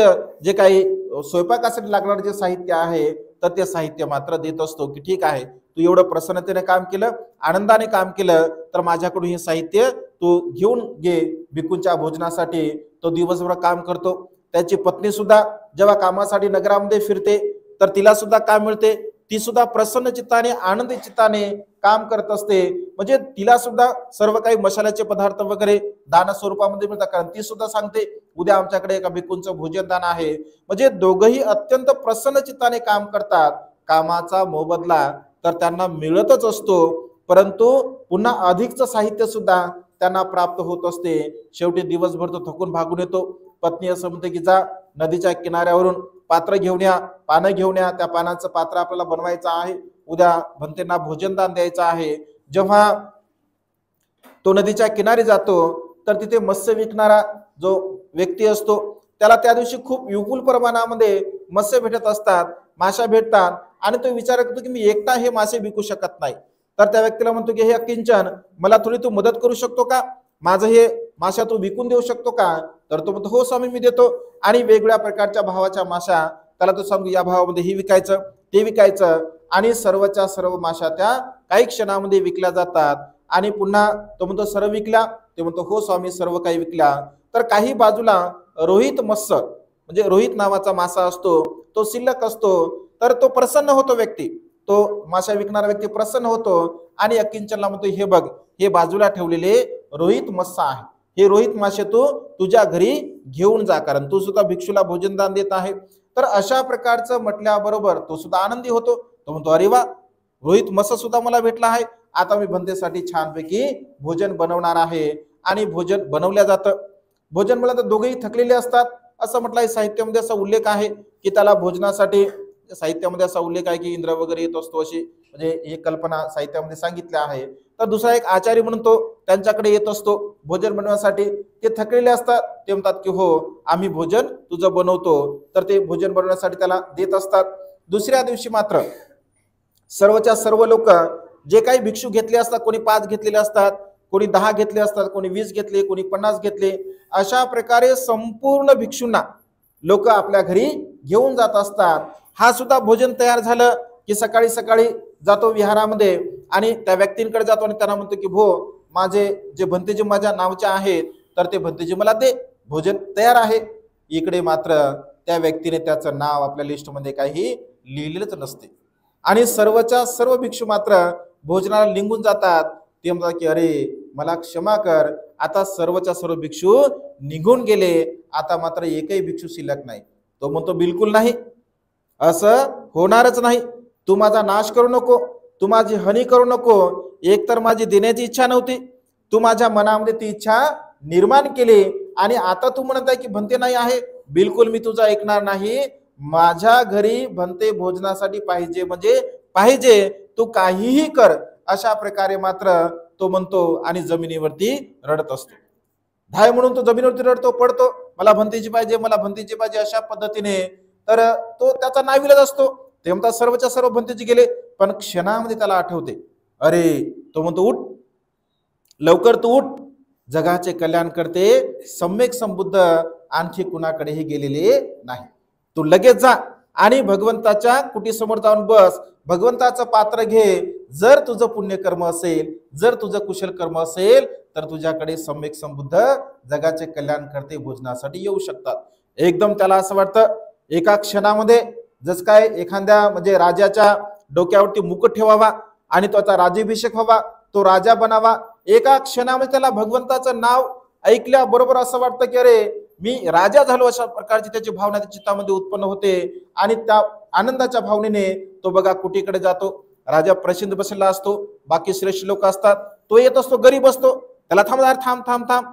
Speaker 1: जे काही स्वयंपाकासाठी लागणारे जे साहित्य आहे तर ते साहित्य मात्र देत असतो की ठीक आहे, तू एवढं प्रसन्नतेने काम केलं, आनंदाने काम केलं, तर माझ्याकडून हे साहित्य तू घेऊन घे भिक्खूंच्या भोजनासाठी. तो दिवसभर काम करतो. त्याची पत्नी सुद्धा जेव्हा कामासाठी नगरामध्ये फिरते तर तिला सुद्धा काम मिळते, ती सुद्धा प्रसन्न चित्ताने आनंदी चित्ताने काम करत असते. म्हणजे तिला सुद्धा सर्व काही मसाल्याचे पदार्थ वगैरे दान स्वरूपामध्ये मिळतात, कारण ती सुद्धा सांगते उद्या आमच्याकडे एका भिक्खूंचं भोजनदान आहे. म्हणजे दोघंही अत्यंत प्रसन्न चित्ताने काम करतात. कामाचा मोबदला तर त्यांना मिळतच असतो, परंतु पुन्हा अधिकचं साहित्य सुद्धा त्यांना प्राप्त होत असते. शेवटी दिवसभर तो थकून भागून येतो. पत्नी असं म्हणते की जा नदीच्या किनाऱ्यावरून पात्र घेऊन या, पानं घेऊन या, त्या पानाचं पात्र आपल्याला बनवायचं आहे, उद्या भंतेंना भोजनदान द्यायचं आहे. जेव्हा तो नदीच्या किनारी जातो तर तिथे मत्स्य विकणारा जो व्यक्ती असतो त्याला त्या दिवशी खूप विपुल प्रमाणामध्ये मत्स्य भेटत असतात, माशा भेटतात. आणि तो विचार करतो की मी एकटा हे मासे विकू शकत नाही. तर त्या व्यक्तीला म्हणतो की हे अकिंचन, मला थोडी तू मदत करू शकतो का, माझं हे माशा तू विकून देऊ शकतो का. तर तो म्हणतो हो स्वामी मी देतो. आणि वेगवेगळ्या प्रकारच्या भावाच्या माशा त्याला तो सांगू, या भावामध्ये हे विकायचं ते विकायचं. आणि सर्वच्या सर्व माशा त्या काही क्षणामध्ये विकल्या जातात. आणि पुन्हा तो म्हणतो सर्व विकल्या, ते म्हणतो हो स्वामी सर्व काही विकल्या. तर काही बाजूला रोहित मत्स्य म्हणजे रोहित नावाचा मासा असतो, तो शिल्लक असतो. तर तो प्रसन्न होतो व्यक्ती, तो मासा विकणारा व्यक्ती प्रसन्न होतो आणि अकिंचनला म्हणतो हे बघ, हे बाजूला ठेवलेले रोहित मत्स्य आहे, हे रोहित मासे तू तुझ्या घरी घेऊन जा, कारण तू सुद्धा भिक्षूला भोजनदान देत आहे. तर अशा प्रकारचं म्हटल्याबरोबर तो सुद्धा आनंदी होतो. तो म्हणतो अरे वा, रोहित मत्स्य सुद्धा मला भेटला आहे, आता मी भंतेसाठी छानपैकी भोजन बनवणार आहे. आणि भोजन बनवल्या जातं. भोजन मला तर दोघेही थकलेले असतात असं म्हटलं आहे. साहित्यामध्ये असा उल्लेख आहे की त्याला भोजनासाठी साहित्यामध्ये असा उल्लेख आहे की इंद्र वगैरे येत असतो, अशी म्हणजे ही कल्पना साहित्यामध्ये सांगितली आहे. तर दुसरा एक आचारी म्हणून तो त्यांच्याकडे येत असतो भोजन बनवण्यासाठी. ते थकलेले असतात, ते म्हणतात की हो आम्ही भोजन तुझं बनवतो, तर ते भोजन बनवण्यासाठी त्याला देत असतात. दुसऱ्या दिवशी मात्र सर्वच्या सर्व लोक जे काही भिक्षू घेतले असतात, कोणी 5 घेतलेले असतात, कोणी 10 घेतले असतात, कोणी 20 घेतले, कोणी 50 घेतले, अशा प्रकारे संपूर्ण भिक्षूंना लोक आपल्या घरी घेऊन जात असतात. हा सुद्धा भोजन तयार झालं की सकाळी सकाळी जातो विहारामध्ये आणि त्या व्यक्तींकडे जातो आणि त्यांना म्हणतो की भो माझे जे भंतेजी माझ्या नावचे आहेत, तर ते भंतेजी मला दे, भोजन तयार आहे. इकडे मात्र त्या व्यक्तीने त्याचं नाव आपल्या लिस्टमध्ये काही लिहिलेलंच नसते आणि सर्वच्या सर्व भिक्षू मात्र भोजनाला निघून जातात. ते म्हणतात की अरे मला क्षमा कर, आता सर्वच्या सर्व भिक्षू निघून गेले, आता मात्र एकही भिक्षू शिल्लक नाही. तो म्हणतो बिलकुल नाही, असं होणारच नाही. तू माझा नाश करू नको, तू माझी हानी करू नको. एक तर माझी देण्याची इच्छा नव्हती, तू माझ्या मनामध्ये ती इच्छा निर्माण केली आणि आता तू म्हणत आहे की भंते नाही आहे. बिलकुल मी तुझं ऐकणार नाही. माझ्या घरी भंते भोजनासाठी पाहिजे म्हणजे पाहिजे, तू काहीही कर, अशा प्रकारे मात्र तो म्हणतो आणि जमिनीवरती रडत असतो. धाय म्हणून तो जमिनीवरती रडतो, पडतो, मला भंतीची पाहिजे, मला भंतीची पाहिजे, अशा पद्धतीने. तर तो त्याचा नाविलाज असतो. ते म्हणतात सर्वच्या सर्व भंतीची गेले, पण क्षणामध्ये त्याला आठवते, अरे तो म्हणतो उठ, लवकर तू उठ, जगाचे कल्याण करते सम्यक संबुद्ध आणखी कुणाकडेही गेलेले नाही. तू लगेच जा आणि भगवंताच्या कुटीसमोर जाऊन बस, भगवंताचं पात्र घे. जर तुझं पुण्यकर्म असेल, जर तुझं कुशल कर्म असेल, तर तुझ्याकडे सम्यक संबुद्ध जगाचे कल्याण करते भोजनासाठी येऊ शकतात. एकदम त्याला असं वाटतं एका क्षणामध्ये, जस काय एखाद्या म्हणजे राजाच्या डोक्यावरती मुकुट ठेवावा आणि त्याचा राज्याभिषेक व्हावा, तो राजा बनावा. एका क्षणामध्ये त्याला भगवंताचं नाव ऐकल्याबरोबर असं वाटतं की अरे मी राजा झालो, अशा प्रकारची त्याची भावना त्याच्या चित्तामध्ये उत्पन्न होते आणि त्या आनंदाच्या भावनेने तो बघा कुटीकडे जातो. राजा प्रसिद्ध बसलेला असतो, बाकी श्रेष्ठ लोक असतात, तो येत असतो, गरीब असतो, त्याला थांब थांब थांब,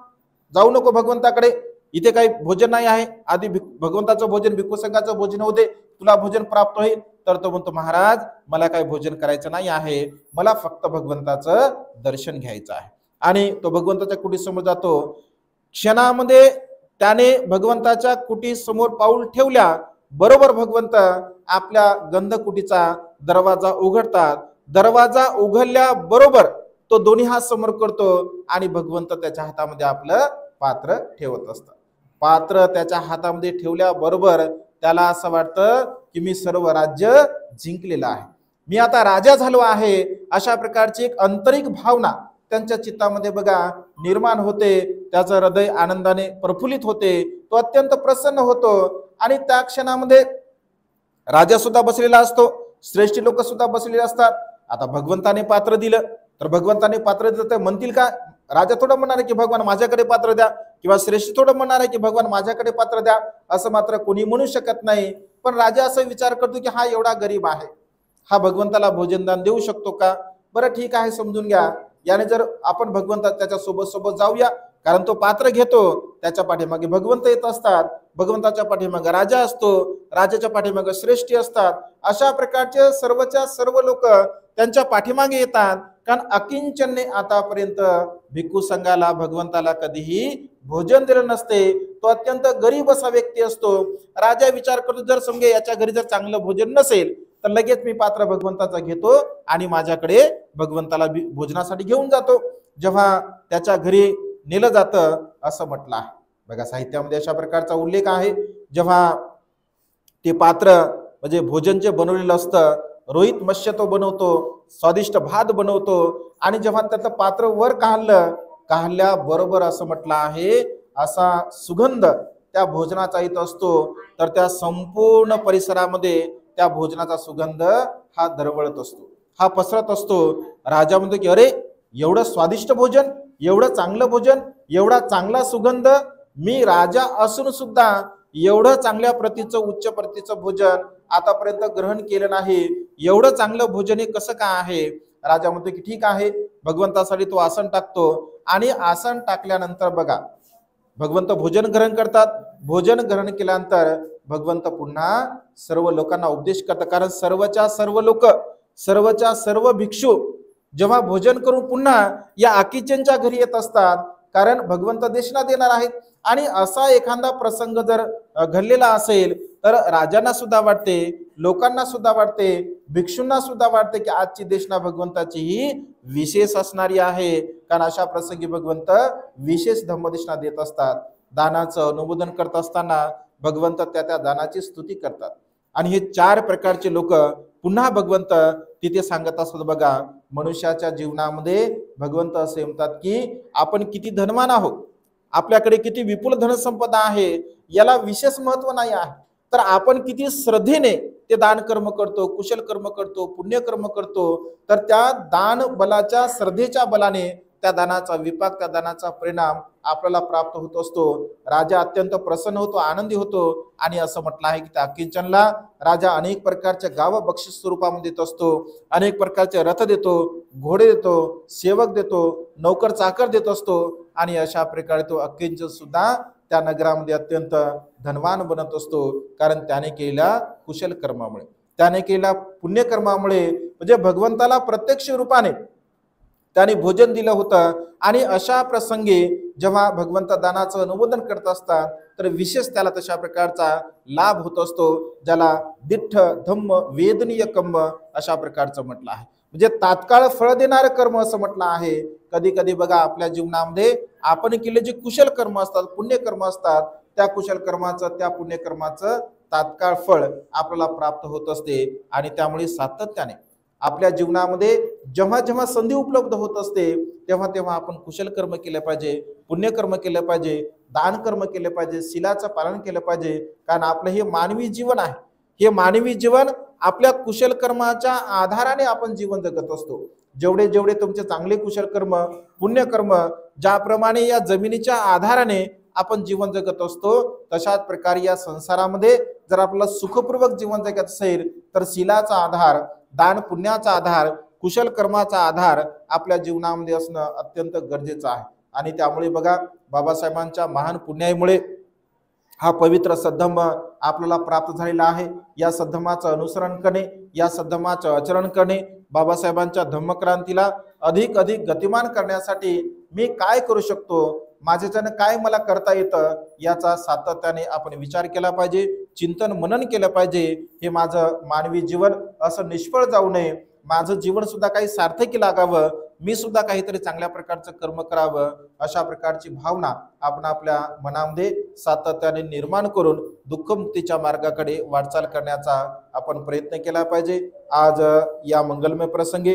Speaker 1: जाऊ नको भगवंताकडे, इथे काही भोजन नाही आहे, आधी भगवंताचं भोजन भिक्खू संघाचं भोजन होऊ दे, तुला भोजन प्राप्त होईल. तर तो म्हणतो महाराज मला काही भोजन करायचं नाही आहे, मला फक्त भगवंताचं दर्शन घ्यायचं आहे. आणि तो भगवंताच्या कुटीसमोर जातो. क्षणामध्ये त्याने भगवंताच्या कुटीसमोर पाऊल ठेवल्या बरोबर भगवंत आपल्या गंधकुटीचा दरवाजा उघडतात. दरवाजा उघडल्या बरोबर तो दोन्ही हात समोर करतो आणि भगवंत त्याच्या हातामध्ये आपलं पात्र ठेवत असतात. पात्र त्याच्या हातामध्ये ठेवल्या बरोबर त्याला असं वाटतं की मी सर्व राज्य जिंकलेलं आहे, मी आता राजा झालो आहे, अशा प्रकारची एक आंतरिक भावना त्यांच्या चित्तामध्ये बघा निर्माण होते. त्याचं हृदय आनंदाने प्रफुल्लित होते, तो अत्यंत प्रसन्न होतो. आणि त्या क्षणामध्ये राजा सुद्धा बसलेला असतो, श्रेष्ठ लोक सुद्धा बसलेले असतात. आता भगवंताने पात्र दिलं तर भगवंताने पात्र दिलं तर म्हणतील का, राजा थोडं म्हणणार आहे की भगवान माझ्याकडे पात्र द्या, किंवा श्रेष्ठ थोडं म्हणणार आहे की भगवान माझ्याकडे पात्र द्या, असं मात्र कोणी म्हणू शकत नाही. पण राजा असं विचार करतो की हा एवढा गरीब आहे, हा भगवंताला भोजनदान देऊ शकतो का? बरं ठीक आहे, समजून घ्या, याने जर आपण भगवंता त्याच्या सोबत सोबत जाऊया, कारण तो पात्र घेतो, त्याच्या पाठीमागे भगवंत येत असतात, भगवंताच्या पाठीमागे राजा असतो, राजाच्या पाठीमागे श्रेष्ठी असतात. अशा प्रकारचे सर्वच्या सर्व लोक त्यांच्या पाठीमागे येतात. कारण अकिंचनने आतापर्यंत भिक्खू संघाला भगवंताला कधीही भोजन दिलं नसते. तो अत्यंत गरीब असा व्यक्ती असतो. राजा विचार करतो जर समजे याच्या घरी जर चांगलं भोजन नसेल तर लगेच मी पात्र भगवंताचा घेतो आणि माझ्याकडे भगवंताला भोजनासाठी घेऊन जातो. जेव्हा त्याच्या घरी नेलं जातं असं म्हटलं आहे बघा, साहित्यामध्ये अशा प्रकारचा उल्लेख आहे. जेव्हा ते पात्र म्हणजे भोजन जे बनवलेलं असतं, रोहित मत्स्य तो बनवतो, स्वादिष्ट भात बनवतो आणि जेव्हा त्याचं पात्र वर काढल्या बरोबर असं म्हटलं आहे असा सुगंध त्या भोजनाचा येत असतो. तर त्या संपूर्ण परिसरामध्ये त्या भोजनाचा सुगंध हा दरवळत असतो, हा पसरत असतो. राजा म्हणतो की अरे एवढं स्वादिष्ट भोजन, एवढं चांगलं भोजन, एवढा चांगला सुगंध, मी राजा असून सुद्धा एवढं चांगल्या प्रतीचं उच्च प्रतीचं भोजन आतापर्यंत ग्रहण केलं नाही, एवढं चांगलं भोजन हे कसं काय आहे? राजा म्हणतो की ठीक आहे, भगवंतासाठी तो आसन टाकतो आणि आसन टाकल्यानंतर बघा भगवंत भोजन ग्रहण करतात. भोजन ग्रहण केल्यानंतर भगवंत पुन्हा सर्व लोकांना उपदेश करतात. कारण सर्वच्या सर्व लोक, सर्वच्या सर्व भिक्षू जेव्हा भोजन करून पुन्हा या आकिचनच्या घरी येत असतात, कारण भगवंत देशना देणार आहेत. आणि असा एखादा प्रसंग जर घडलेला असेल तर राजांना सुद्धा वाटते, लोकांना सुद्धा वाटते, भिक्षूंना सुद्धा वाटते की आजची देशना भगवंताची ही विशेष असणारी आहे. कारण अशा प्रसंगी भगवंत विशेष धम्मदेशना देत असतात. दानाचं अनुमोदन करत असताना भगवंत त्या दानाची स्तुती करतात. आणि हे 4 प्रकारचे लोक पुन्हा भगवंत तिथे सांगत असतात. बघा, मनुष्याच्या जीवनामध्ये भगवंत असे म्हणतात की आपण किती धनवान आहोत, आपल्याकडे किती विपुल धनसंपदा आहे, याला विशेष महत्व नाही आहे, तर आपण किती श्रद्धेने ते दान कर्म करतो, कुशल कर्म करतो, पुण्यकर्म करतो, तर त्या दान बलाच्या, श्रद्धेच्या बलाने त्या दानाचा विपाक, त्या दानाचा परिणाम आपल्याला प्राप्त होत असतो. राजा अत्यंत प्रसन्न होतो, आनंदी होतो. आणि असं म्हटलं आहे की त्या किंचनला राजा अनेक प्रकारच्या गाव बक्षीस स्वरूपामध्ये देत असतो, अनेक प्रकारचे रथ देतो, घोडे देतो, सेवक देतो, नौकर चाकर देत असतो. आणि अशा प्रकारे तो अकिंचन सुद्धा त्या नगरामध्ये अत्यंत धनवान बनत असतो. कारण त्याने केलेल्या कुशल कर्मामुळे, त्याने केलेल्या पुण्यकर्मामुळे, म्हणजे भगवंताला प्रत्यक्ष रूपाने त्याने भोजन दिलं होतं. आणि अशा प्रसंगी जेव्हा भगवंत दानाचं अनुमोदन करत असतात तर विशेष त्याला तशा प्रकारचा लाभ होत असतो, ज्याला दिठ्ठ धम्म वेदनीय कर्म अशा प्रकारचं म्हटलं आहे. म्हणजे तात्काळ फळ देणारं कर्म असं म्हटलं आहे. कधी कधी बघा, आपल्या जीवनामध्ये आपण केले जे कुशल कर्म असतात, पुण्यकर्म असतात, त्या कुशल कर्माचं, त्या पुण्यकर्माचं तात्काळ फळ आपल्याला प्राप्त होत असते. आणि त्यामुळे सातत्याने आपल्या जीवनामध्ये जेव्हा जेव्हा संधी उपलब्ध होत असते तेव्हा तेव्हा आपण कुशल कर्म केले पाहिजे, पुण्यकर्म केले पाहिजे, दान कर्म केले पाहिजे, शीलाचं पालन केलं पाहिजे. कारण आपलं हे मानवी जीवन आहे. हे मानवी जीवन आपल्या कुशल कर्माच्या आधाराने आपण जीवन जगत असतो. जेवढे जेवढे तुमचे चांगले कुशल कर्म, पुण्यकर्म, ज्याप्रमाणे या जमिनीच्या आधाराने आपण जीवन जगत असतो, तशाच प्रकारे या संसारामध्ये जर आपल्याला सुखपूर्वक जीवन जगत असेल तर शीलाचा आधार, दान पुण्याचा आधार, कुशल कर्माचा आधार आपल्या जीवनामध्ये असणं अत्यंत गरजेचं आहे. आणि त्यामुळे बघा, बाबासाहेबांच्या महान पुण्यामुळे हा पवित्र सद्धम्म आपल्याला प्राप्त झालेला आहे. या सद्धम्माचं अनुसरण करणे, या सद्धम्माचं आचरण करणे, बाबासाहेबांच्या धम्मक्रांतीला अधिक अधिक गतिमान करण्यासाठी मी काय करू शकतो, माझ्याच्यानं काय मला करता येतं, याचा सातत्याने आपण विचार केला पाहिजे, चिंतन मनन केलं पाहिजे. हे माझं मानवी जीवन असं निष्फळ जाऊ नये, माझं जीवन सुद्धा काही सार्थकी लागावं, मी सुद्धा काहीतरी चांगल्या प्रकारचं कर्म करावं, अशा प्रकारची भावना आपण आपल्या मनामध्ये सातत्याने निर्माण करून दुःखमुक्तीच्या मार्गाकडे वाटचाल करण्याचा आपण प्रयत्न केला पाहिजे. आज या मंगलमय प्रसंगी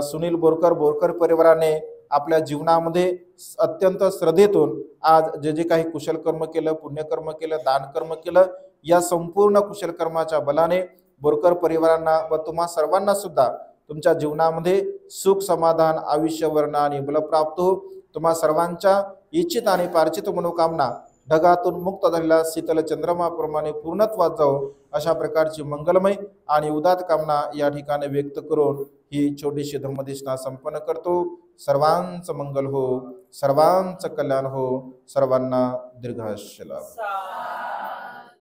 Speaker 1: सुनील बोरकर परिवाराने आपल्या जीवनामध्ये अत्यंत श्रद्धेतून आज जे जे काही कुशल कर्म केलं, पुण्यकर्म केलं, दान कर्म केलं, या संपूर्ण कुशल कर्माच्या बलाने बोरकर परिवारांना व तुम्हा सर्वांना सुद्धा तुमच्या जीवनामध्ये सुख, समाधान, आयुष्य, वर्ण आणि बल प्राप्त हो. तुम्हा सर्वांच्या इच्छित आणि पार्चित मनोकामना ढगातून मुक्त झालेल्या शीतल चंद्रमाप्रमाणे पूर्णत्वात जाओ, अशा प्रकारची मंगलमय आणि उदात कामना या ठिकाणी व्यक्त करून ही छोटीशी धम्मदेशना संपन्न करतो. सर्वांचं मंगल हो, सर्वांचं कल्याण हो, सर्वांना दीर्घायुष्य लाभो.